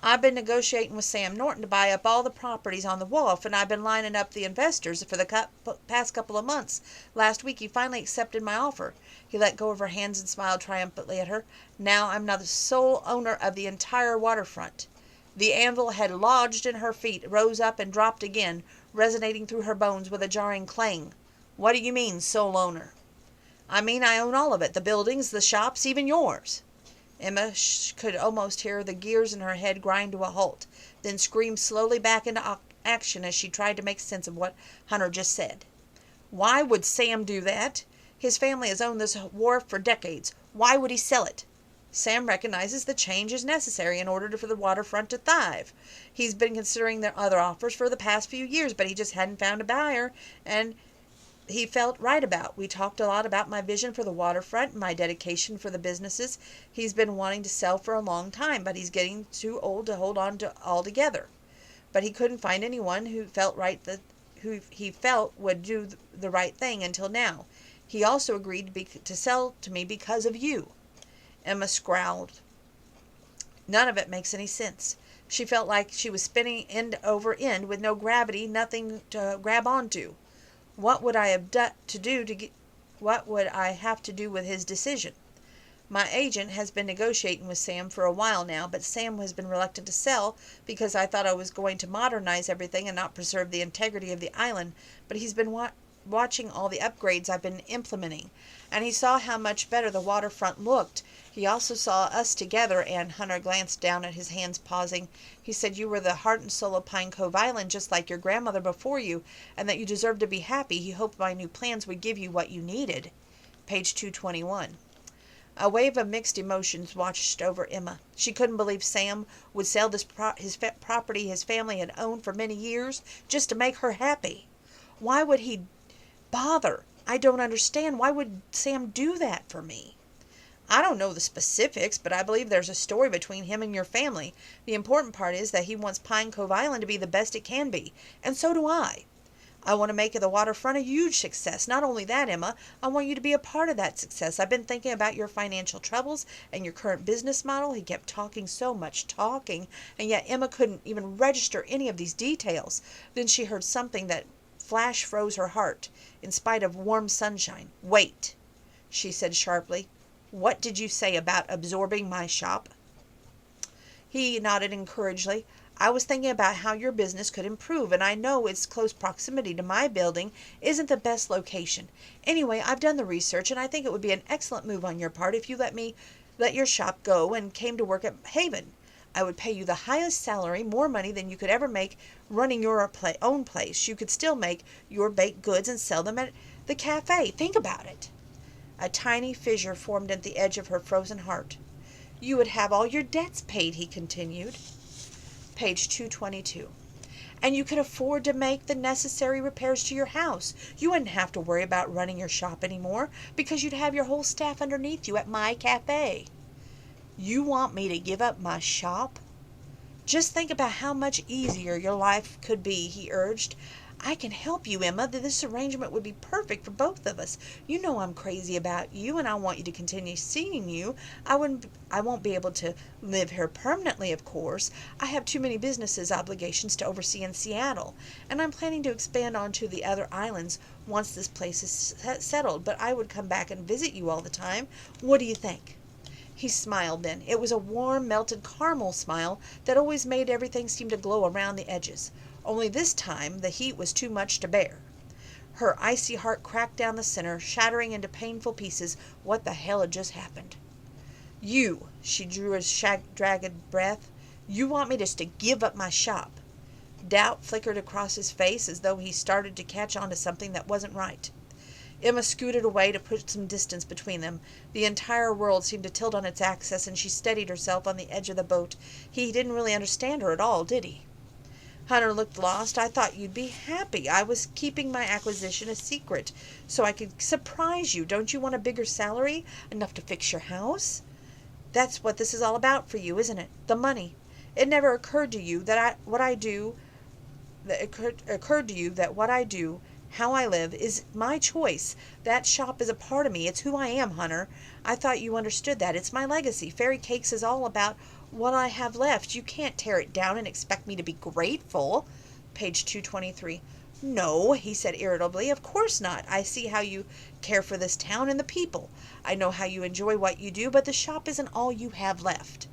I've been negotiating with Sam Norton to buy up all the properties on the wharf, and I've been lining up the investors for the past couple of months. Last week he finally accepted my offer. He let go of her hands and smiled triumphantly at her. Now I'm now the sole owner of the entire waterfront. The anvil had lodged in her feet, rose up and dropped again, resonating through her bones with a jarring clang. What do you mean, sole owner? I mean I own all of it, the buildings, the shops, even yours. Emma could almost hear the gears in her head grind to a halt, then scream slowly back into action as she tried to make sense of what Hunter just said. Why would Sam do that? His family has owned this wharf for decades. Why would he sell it? Sam recognizes the change is necessary in order for the waterfront to thrive. He's been considering their other offers for the past few years, but he just hadn't found a buyer, and he felt right about. We talked a lot about my vision for the waterfront and my dedication for the businesses he's been wanting to sell for a long time, but he's getting too old to hold on to altogether. But he couldn't find anyone who he felt would do the right thing until now. He also agreed to sell to me because of you. Emma scowled. None of it makes any sense. She felt like she was spinning end over end with no gravity, nothing to grab onto. What would I have what would I have to do with his decision? My agent has been negotiating with Sam for a while now, but Sam has been reluctant to sell because I thought I was going to modernize everything and not preserve the integrity of the island, but he's been watching all the upgrades I've been implementing, and he saw how much better the waterfront looked. He also saw us together, and Hunter glanced down at his hands, pausing. He said you were the heart and soul of Pine Cove Island, just like your grandmother before you, and that you deserved to be happy. He hoped my new plans would give you what you needed. Page 221. A wave of mixed emotions washed over Emma. She couldn't believe Sam would sell this property his family had owned for many years just to make her happy. Why would he bother? I don't understand. Why would Sam do that for me? I don't know the specifics, but I believe there's a story between him and your family. The important part is that he wants Pine Cove Island to be the best it can be, and so do I. I want to make the waterfront a huge success. Not only that, Emma, I want you to be a part of that success. I've been thinking about your financial troubles and your current business model. He kept talking so much talking, and yet Emma couldn't even register any of these details. Then she heard something that flash froze her heart, in spite of warm sunshine. Wait, she said sharply. What did you say about absorbing my shop? He nodded encouragingly. I was thinking about how your business could improve, and I know its close proximity to my building isn't the best location. Anyway, I've done the research, and I think it would be an excellent move on your part if you let your shop go and came to work at Haven. I would pay you the highest salary, more money than you could ever make running your own place. You could still make your baked goods and sell them at the cafe. Think about it. A tiny fissure formed at the edge of her frozen heart. You would have all your debts paid, he continued. Page 222. And you could afford to make the necessary repairs to your house. You wouldn't have to worry about running your shop anymore because you'd have your whole staff underneath you at my cafe. You want me to give up my shop? Just think about how much easier your life could be, he urged. I can help you, Emma. This arrangement would be perfect for both of us. You know I'm crazy about you, and I want you to continue seeing you. I won't be able to live here permanently, of course. I have too many business obligations to oversee in Seattle, and I'm planning to expand onto the other islands once this place is settled, but I would come back and visit you all the time. What do you think? He smiled then. It was a warm, melted caramel smile that always made everything seem to glow around the edges. Only this time the heat was too much to bear. Her icy heart cracked down the center, shattering into painful pieces. What the hell had just happened? You, she drew a dragged breath, you want me just to give up my shop? Doubt flickered across his face as though he started to catch on to something that wasn't right. Emma scooted away to put some distance between them. The entire world seemed to tilt on its axis, and she steadied herself on the edge of the boat. He didn't really understand her at all, did he? Hunter looked lost. I thought you'd be happy. I was keeping my acquisition a secret so I could surprise you. Don't you want a bigger salary? Enough to fix your house? That's what this is all about for you, isn't it? The money. It never occurred to you that what I do, how I live, is my choice. That shop is a part of me. It's who I am, Hunter. I thought you understood that. It's my legacy. Fairy Cakes is all about what I have left. You can't tear it down and expect me to be grateful. Page 223. No, he said irritably. Of course not. I see how you care for this town and the people. I know how you enjoy what you do, but the shop isn't all you have left.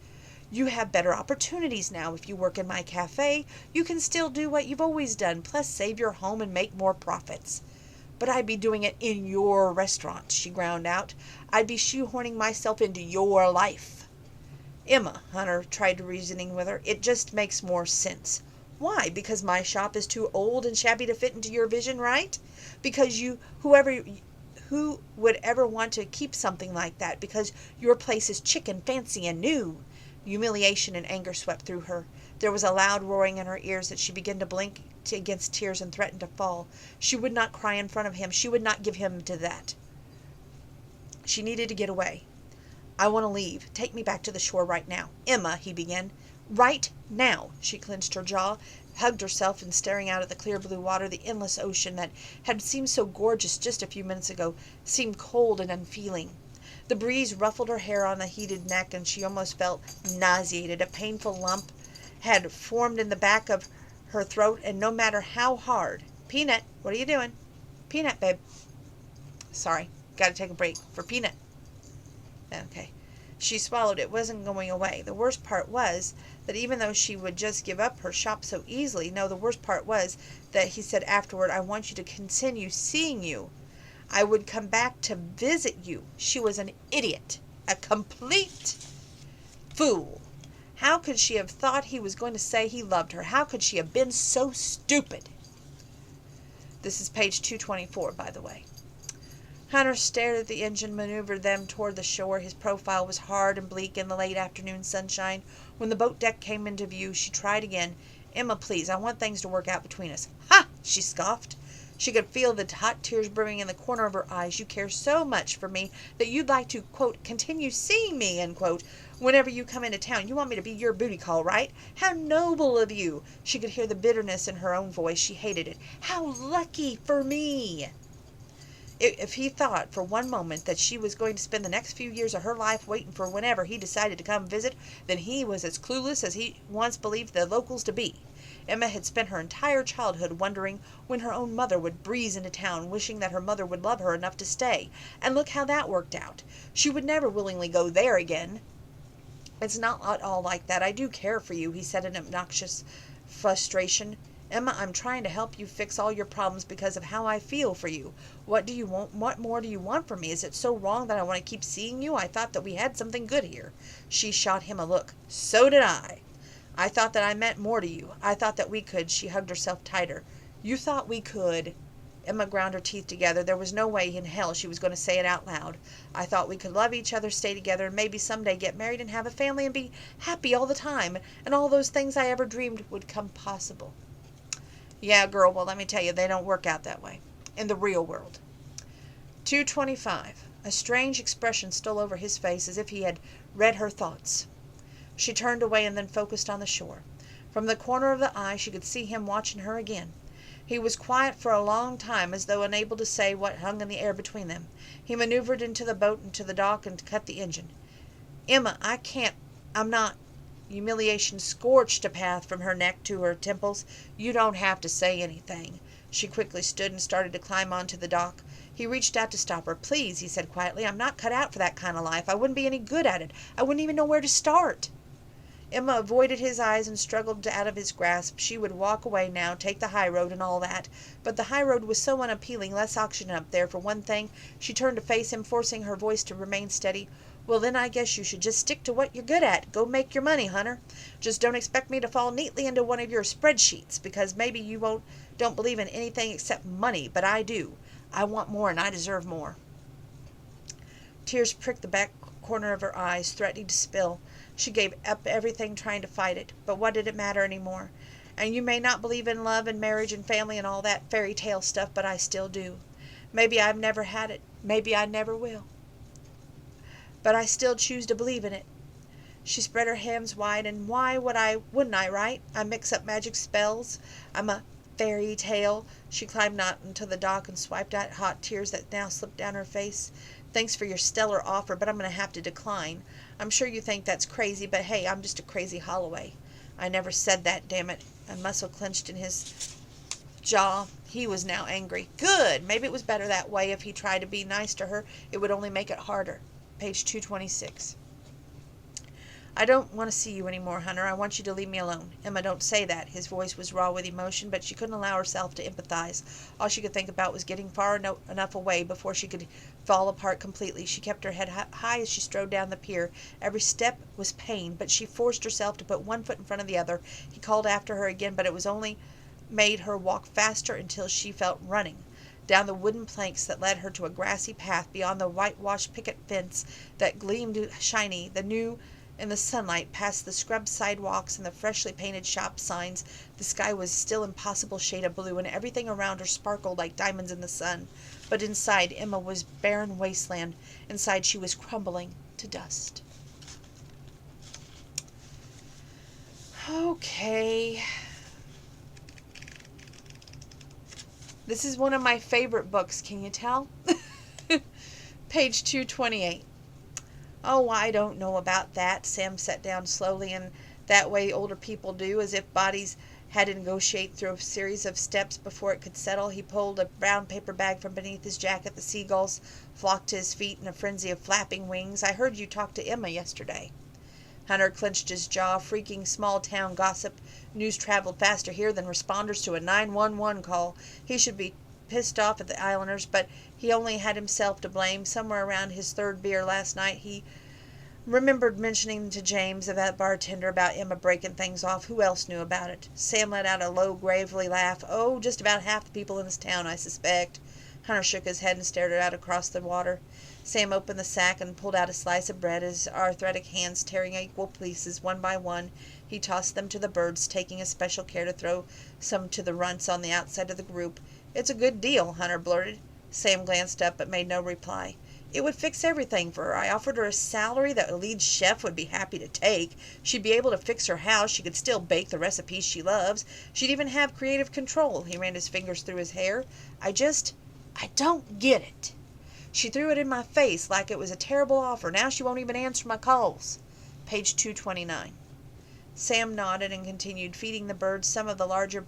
You have better opportunities now. If you work in my cafe, you can still do what you've always done, plus save your home and make more profits. But I'd be doing it in your restaurant, she ground out. I'd be shoehorning myself into your life. Emma, Hunter tried reasoning with her, it just makes more sense. Why? Because my shop is too old and shabby to fit into your vision, right? Because who would ever want to keep something like that? Because your place is chicken, fancy, and new. Humiliation and anger swept through her. There was a loud roaring in her ears that she began to blink against tears and threatened to fall. She would not cry in front of him. She would not give him to that. She needed to get away. I want to leave. Take me back to the shore right now. Emma, he began. Right now. She clenched her jaw, hugged herself, and staring out at the clear blue water, the endless ocean that had seemed so gorgeous just a few minutes ago, seemed cold and unfeeling. The breeze ruffled her hair on the heated neck, and she almost felt nauseated. A painful lump had formed in the back of her throat, and no matter how hard... Peanut, what are you doing? Peanut, babe. Sorry, gotta take a break for Peanut. Okay. She swallowed. It wasn't going away. The worst part was that even though she would just give up her shop so easily, the worst part was that he said afterward, I want you to continue seeing you. I would come back to visit you. She was an idiot. A complete fool. How could she have thought he was going to say he loved her? How could she have been so stupid? This is page 224, by the way. Hunter stared at the engine, maneuvered them toward the shore. His profile was hard and bleak in the late afternoon sunshine. When the boat deck came into view, she tried again. Emma, please, I want things to work out between us. Ha! She scoffed. She could feel the hot tears brewing in the corner of her eyes. "You care so much for me that you'd like to, quote, continue seeing me, end quote, whenever you come into town. You want me to be your booty call, right? How noble of you." She could hear the bitterness in her own voice. She hated it. "How lucky for me." If he thought for one moment that she was going to spend the next few years of her life waiting for whenever he decided to come visit, then he was as clueless as he once believed the locals to be. Emma had spent her entire childhood wondering when her own mother would breeze into town, wishing that her mother would love her enough to stay. And look how that worked out. She would never willingly go there again. "It's not at all like that. I do care for you," he said in obnoxious frustration. "Emma, I'm trying to help you fix all your problems because of how I feel for you. What do you want? What more do you want from me? Is it so wrong that I want to keep seeing you? I thought that we had something good here." She shot him a look. "So did I. I thought that I meant more to you. I thought that we could." She hugged herself tighter. "You thought we could." Emma ground her teeth together. There was no way in hell she was going to say it out loud. "I thought we could love each other, stay together, and maybe someday get married and have a family and be happy all the time, and all those things I ever dreamed would come possible." "Yeah, girl, well, let me tell you, they don't work out that way. In the real world." 2:25. A strange expression stole over his face as if he had read her thoughts. She turned away and then focused on the shore. From the corner of the eye she could see him watching her again. He was quiet for a long time, as though unable to say what hung in the air between them. He maneuvered into the boat and to the dock and cut the engine. "Emma, I can't. I'm not." Humiliation scorched a path from her neck to her temples. "You don't have to say anything." She quickly stood and started to climb onto the dock. He reached out to stop her. "Please," he said quietly, "I'm not cut out for that kind of life. I wouldn't be any good at it. I wouldn't even know where to start." Emma avoided his eyes and struggled out of his grasp. She would walk away now, take the high road and all that. But the high road was so unappealing, less oxygen up there, for one thing. She turned to face him, forcing her voice to remain steady. "Well, then I guess you should just stick to what you're good at. Go make your money, Hunter. Just don't expect me to fall neatly into one of your spreadsheets, because maybe you don't believe in anything except money, but I do. I want more, and I deserve more." Tears pricked the back corner of her eyes, threatening to spill. She gave up everything trying to fight it, but what did it matter any more? "And you may not believe in love and marriage and family and all that fairy tale stuff, but I still do. Maybe I've never had it. Maybe I never will. But I still choose to believe in it." She spread her hands wide. "And wouldn't I, right? I mix up magic spells. I'm a fairy tale." She climbed out into the dock and swiped out hot tears that now slipped down her face. "Thanks for your stellar offer, but I'm going to have to decline. I'm sure you think that's crazy, but hey, I'm just a crazy Holloway." "I never said that, damn it." A muscle clenched in his jaw. He was now angry. "Good! Maybe it was better that way. If he tried to be nice to her, it would only make it harder." Page 226. "I don't want to see you any more, Hunter. I want you to leave me alone." "Emma, don't say that." His voice was raw with emotion, but she couldn't allow herself to empathize. All she could think about was getting far enough away before she could fall apart completely. She kept her head high as she strode down the pier. Every step was pain, but she forced herself to put one foot in front of the other. He called after her again, but it was only made her walk faster until she felt running. Down the wooden planks that led her to a grassy path beyond the whitewashed picket fence that gleamed shiny, the new in the sunlight, past the scrubbed sidewalks and the freshly painted shop signs. The sky was still impossible shade of blue, and everything around her sparkled like diamonds in the sun. But inside, Emma was barren wasteland. Inside, she was crumbling to dust. Okay. This is one of my favorite books, can you tell? Page 228. "Oh, I don't know about that." Sam sat down slowly, and that way older people do, as if bodies had to negotiate through a series of steps before it could settle. He pulled a brown paper bag from beneath his jacket. The seagulls flocked to his feet in a frenzy of flapping wings. "I heard you talk to Emma yesterday." Hunter clenched his jaw. Freaking small-town gossip. News traveled faster here than responders to a 911 call. He should be pissed off at the islanders, but he only had himself to blame. Somewhere around his third beer last night, he remembered mentioning to James, that bartender, about Emma breaking things off. Who else knew about it? Sam let out a low, gravely laugh. "Oh, just about half the people in this town, I suspect." Hunter shook his head and stared out across the water. Sam opened the sack and pulled out a slice of bread, his arthritic hands tearing equal pieces one by one. He tossed them to the birds, taking especial care to throw some to the runts on the outside of the group. It's a good deal, Hunter blurted. Sam glanced up but made no reply. It would fix everything for her. I offered her a salary that a lead chef would be happy to take. She'd be able to fix her house. She could still bake the recipes she loves. She'd even have creative control. He ran his fingers through his hair. I don't get it. She threw it in my face like it was a terrible offer. Now she won't even answer my calls. Page 229. Sam nodded and continued feeding the birds. Some of the larger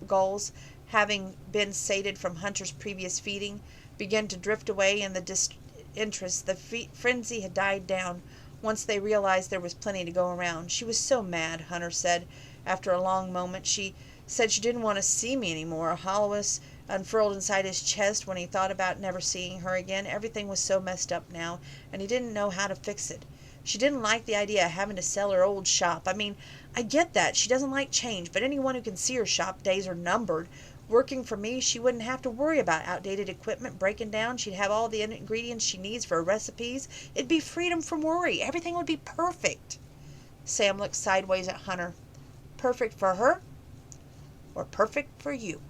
gulls, having been sated from Hunter's previous feeding, began to drift away in the disinterest. The frenzy had died down once they realized there was plenty to go around. She was so mad, Hunter said after a long moment. She said she didn't want to see me anymore. A hollowness unfurled inside his chest when he thought about never seeing her again. Everything was so messed up now, and he didn't know how to fix it. She didn't like the idea of having to sell her old shop. I mean, I get that. She doesn't like change, but anyone who can see her shop days are numbered. Working for me, she wouldn't have to worry about outdated equipment breaking down. She'd have all the ingredients she needs for her recipes. It'd be freedom from worry. Everything would be perfect. Sam looked sideways at Hunter. Perfect for her or perfect for you?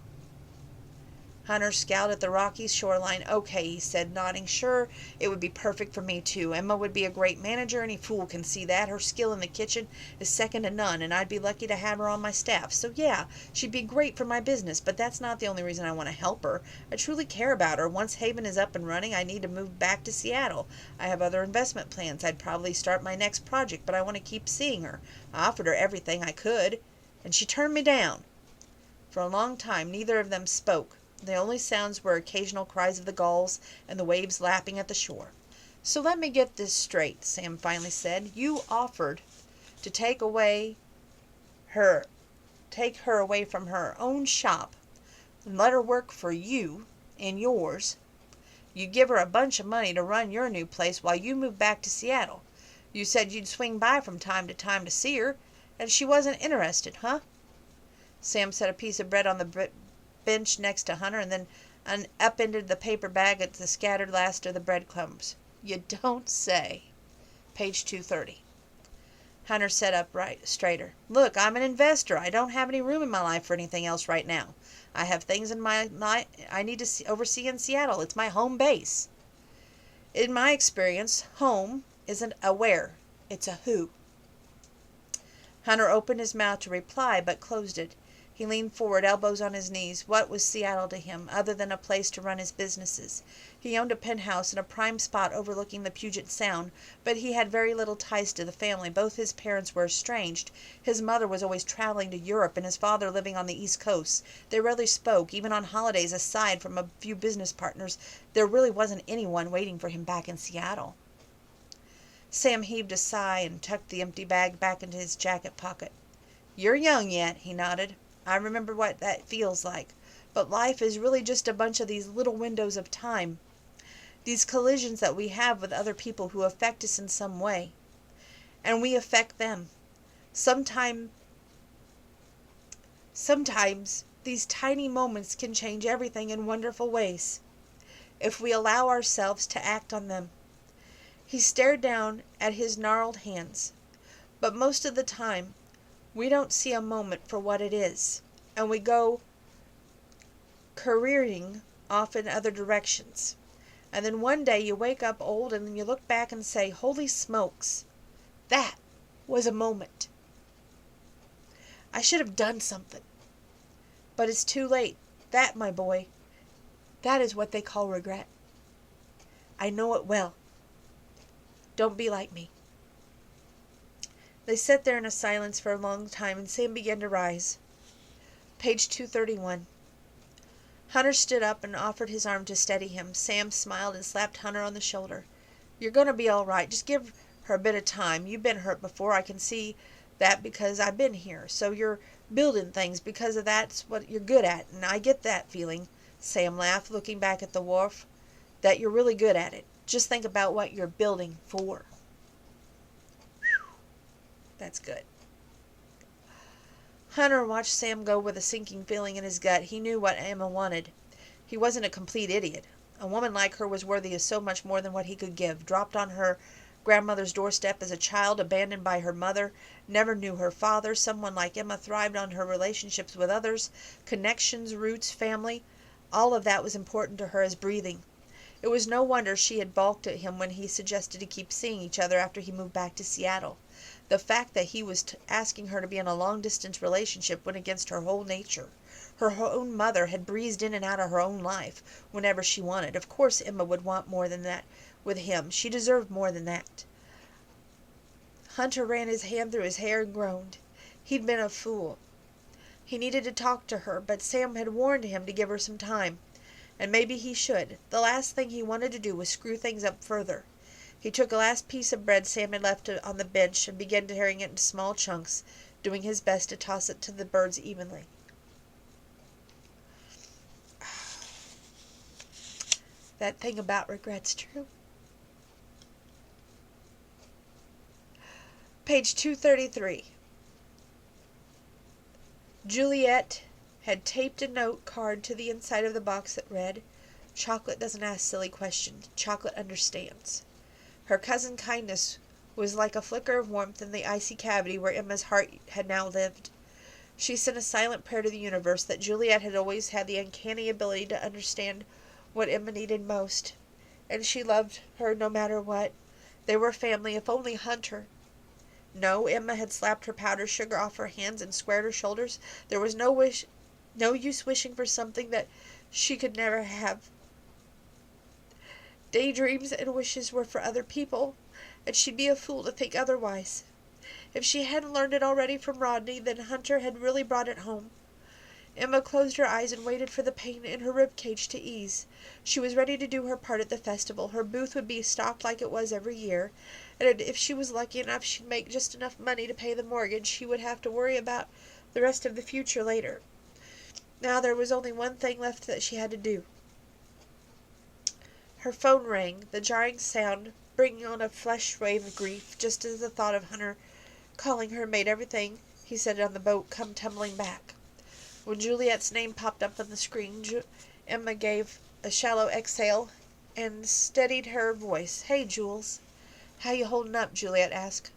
Hunter scowled at the rocky shoreline. Okay, he said, nodding. Sure, it would be perfect for me, too. Emma would be a great manager. Any fool can see that. Her skill in the kitchen is second to none, and I'd be lucky to have her on my staff. So, yeah, she'd be great for my business, but that's not the only reason I want to help her. I truly care about her. Once Haven is up and running, I need to move back to Seattle. I have other investment plans. I'd probably start my next project, but I want to keep seeing her. I offered her everything I could, and she turned me down. For a long time, neither of them spoke. The only sounds were occasional cries of the gulls and the waves lapping at the shore. So let me get this straight, Sam finally said. You offered to take her away from her own shop and let her work for you in yours. You'd give her a bunch of money to run your new place while you moved back to Seattle. You said you'd swing by from time to see her, and she wasn't interested, huh? Sam set a piece of bread on the bench next to Hunter and then upended the paper bag at the scattered last of the breadcrumbs. You don't say. Page 230. Hunter sat up straighter. Look, I'm an investor. I don't have any room in my life for anything else right now. I have things in my life I need to oversee in Seattle. It's my home base. In my experience, home isn't a where, it's a who. Hunter opened his mouth to reply, but closed it. He leaned forward, elbows on his knees. What was Seattle to him, other than a place to run his businesses? He owned a penthouse in a prime spot overlooking the Puget Sound, but he had very little ties to the family. Both his parents were estranged. His mother was always traveling to Europe, and his father living on the East Coast. They rarely spoke. Even on holidays, aside from a few business partners, there really wasn't anyone waiting for him back in Seattle. Sam heaved a sigh and tucked the empty bag back into his jacket pocket. You're young yet, he nodded. I remember what that feels like. But life is really just a bunch of these little windows of time. These collisions that we have with other people who affect us in some way. And we affect them. Sometimes these tiny moments can change everything in wonderful ways, if we allow ourselves to act on them. He stared down at his gnarled hands. But most of the time, we don't see a moment for what it is, and we go careering off in other directions. And then one day you wake up old and you look back and say, holy smokes, that was a moment. I should have done something. But it's too late. That, my boy, that is what they call regret. I know it well. Don't be like me. They sat there in a silence for a long time, and Sam began to rise. Page 231. Hunter stood up and offered his arm to steady him. Sam smiled and slapped Hunter on the shoulder. You're going to be all right. Just give her a bit of time. You've been hurt before. I can see that because I've been here. So you're building things because of that's what you're good at, and I get that feeling. Sam laughed, looking back at the wharf. That you're really good at it. Just think about what you're building for. That's good. Hunter watched Sam go with a sinking feeling in his gut. He knew what Emma wanted. He wasn't a complete idiot. A woman like her was worthy of so much more than what he could give. Dropped on her grandmother's doorstep as a child, abandoned by her mother, never knew her father. Someone like Emma thrived on her relationships with others, connections, roots, family. All of that was important to her as breathing. It was no wonder she had balked at him when he suggested to keep seeing each other after he moved back to Seattle. The fact that he was asking her to be in a long-distance relationship went against her whole nature. Her own mother had breezed in and out of her own life whenever she wanted. Of course Emma would want more than that with him. She deserved more than that. Hunter ran his hand through his hair and groaned. He'd been a fool. He needed to talk to her, but Sam had warned him to give her some time. And maybe he should. The last thing he wanted to do was screw things up further. He took a last piece of bread Sam had left on the bench and began tearing it into small chunks, doing his best to toss it to the birds evenly. That thing about regret's true. Page 233. Juliet had taped a note card to the inside of the box that read, "Chocolate doesn't ask silly questions. Chocolate understands." Her cousin's kindness was like a flicker of warmth in the icy cavity where Emma's heart had now lived. She sent a silent prayer to the universe that Juliet had always had the uncanny ability to understand what Emma needed most. And she loved her no matter what. They were family, if only Hunter. No, Emma had slapped her powdered sugar off her hands and squared her shoulders. There was no use wishing for something that she could never have. Daydreams and wishes were for other people, and she'd be a fool to think otherwise. If she hadn't learned it already from Rodney, then Hunter had really brought it home. Emma closed her eyes and waited for the pain in her ribcage to ease. She was ready to do her part at the festival. Her booth would be stocked like it was every year, and if she was lucky enough, she'd make just enough money to pay the mortgage. She would have to worry about the rest of the future later. Now there was only one thing left that she had to do. Her phone rang, the jarring sound bringing on a fresh wave of grief, just as the thought of Hunter calling her made everything he said on the boat come tumbling back. When Juliet's name popped up on the screen, Emma gave a shallow exhale and steadied her voice. "Hey, Jules." "How you holding up?" Juliet asked.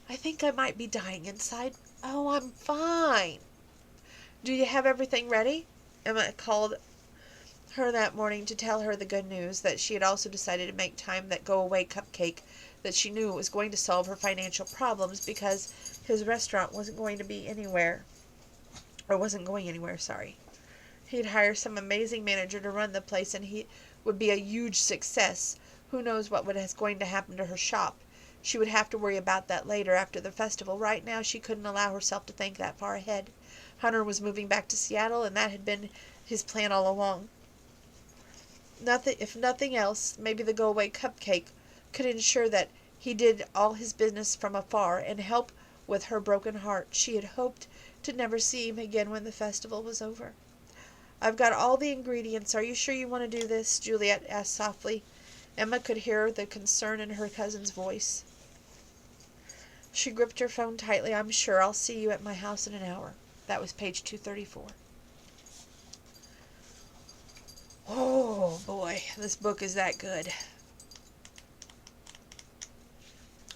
"I think I might be dying inside." "Oh, I'm fine." "Do you have everything ready?" Emma called her that morning to tell her the good news, that she had also decided to make time that go-away cupcake, that she knew it was going to solve her financial problems because his restaurant wasn't going anywhere. He'd hire some amazing manager to run the place, and he would be a huge success. Who knows what was going to happen to her shop? She would have to worry about that later, after the festival. Right now, she couldn't allow herself to think that far ahead. Hunter was moving back to Seattle, and that had been his plan all along. If nothing else, maybe the go-away cupcake could ensure that he did all his business from afar and help with her broken heart. She had hoped to never see him again when the festival was over. "I've got all the ingredients. Are you sure you want to do this?" Juliet asked softly. Emma could hear the concern in her cousin's voice. She gripped her phone tightly. "I'm sure. I'll see you at my house in an hour." That was page 234. Oh boy, this book is that good.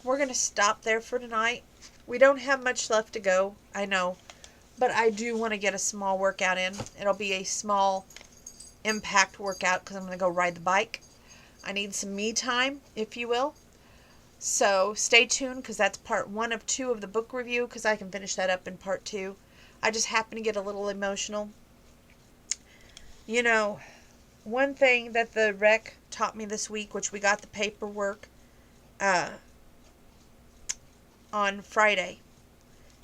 We're going to stop there for tonight. We don't have much left to go, I know, but I do want to get a small workout in. It'll be a small impact workout because I'm going to go ride the bike. I need some me time, if you will. So stay tuned, because that's part 1 of 2 of the book review, because I can finish that up in part 2. I just happen to get a little emotional. You know, one thing that the rec taught me this week, which we got the paperwork on Friday.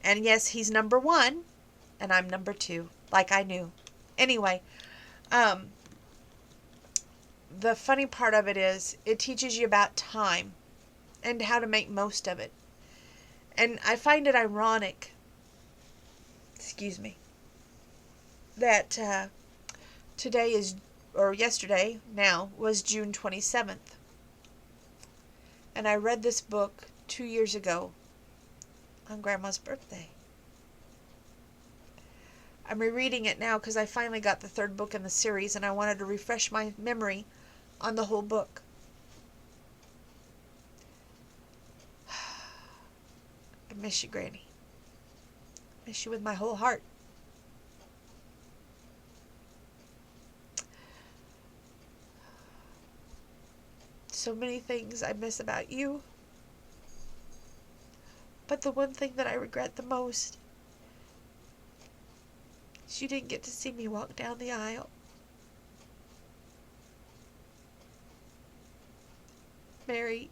And yes, he's number 1, and I'm number 2, like I knew. Anyway, the funny part of it is, it teaches you about time and how to make most of it. And I find it ironic, that yesterday now was June 27th. And I read this book 2 years ago on Grandma's birthday. I'm rereading it now because I finally got the 3rd book in the series, and I wanted to refresh my memory on the whole book. I miss you, Granny. I miss you with my whole heart. so many things I miss about you. But the one thing that I regret the most is you didn't get to see me walk down the aisle, marry,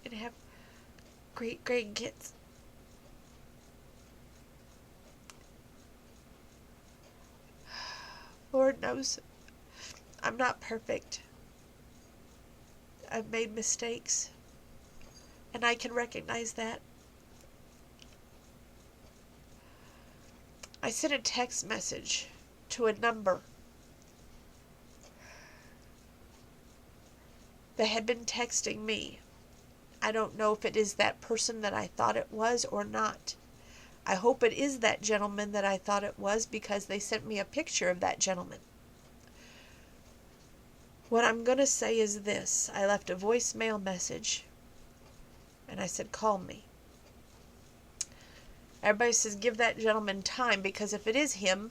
and have great grandkids. Lord knows I'm not perfect. I've made mistakes, and I can recognize that. I sent a text message to a number that had been texting me. I don't know if it is that person that I thought it was or not. I hope it is that gentleman that I thought it was, because they sent me a picture of that gentleman. What I'm going to say is this. I left a voicemail message, and I said, call me. Everybody says give that gentleman time, because if it is him,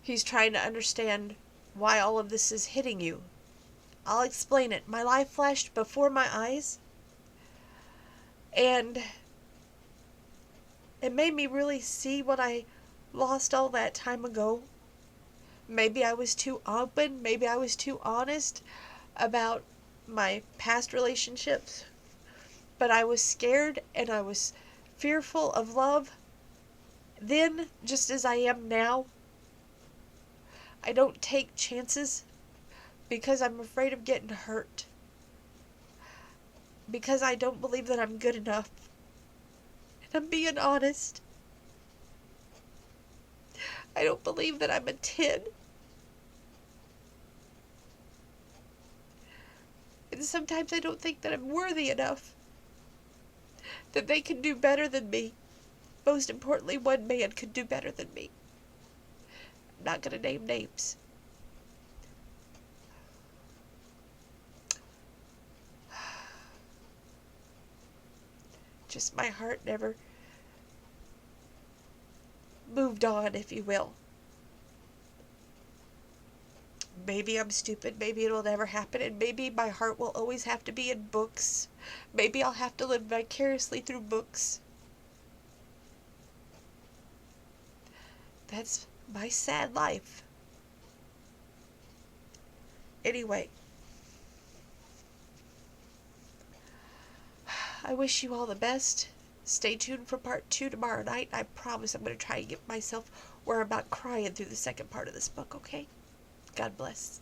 he's trying to understand why all of this is hitting you. I'll explain it. My life flashed before my eyes, and it made me really see what I lost all that time ago. Maybe I was too open, maybe I was too honest about my past relationships, but I was scared and I was fearful of love then, just as I am now. I don't take chances because I'm afraid of getting hurt, because I don't believe that I'm good enough. And I'm being honest. I don't believe that I'm a 10. And sometimes I don't think that I'm worthy enough, that they can do better than me. Most importantly, one man could do better than me. I'm not going to name names. Just my heart never moved on, if you will. Maybe I'm stupid, maybe it'll never happen, and maybe my heart will always have to be in books. Maybe I'll have to live vicariously through books. That's my sad life. Anyway, I wish you all the best. Stay tuned for part 2 tomorrow night. I promise I'm going to try and get myself where I'm not crying through the second part of this book, okay? God bless.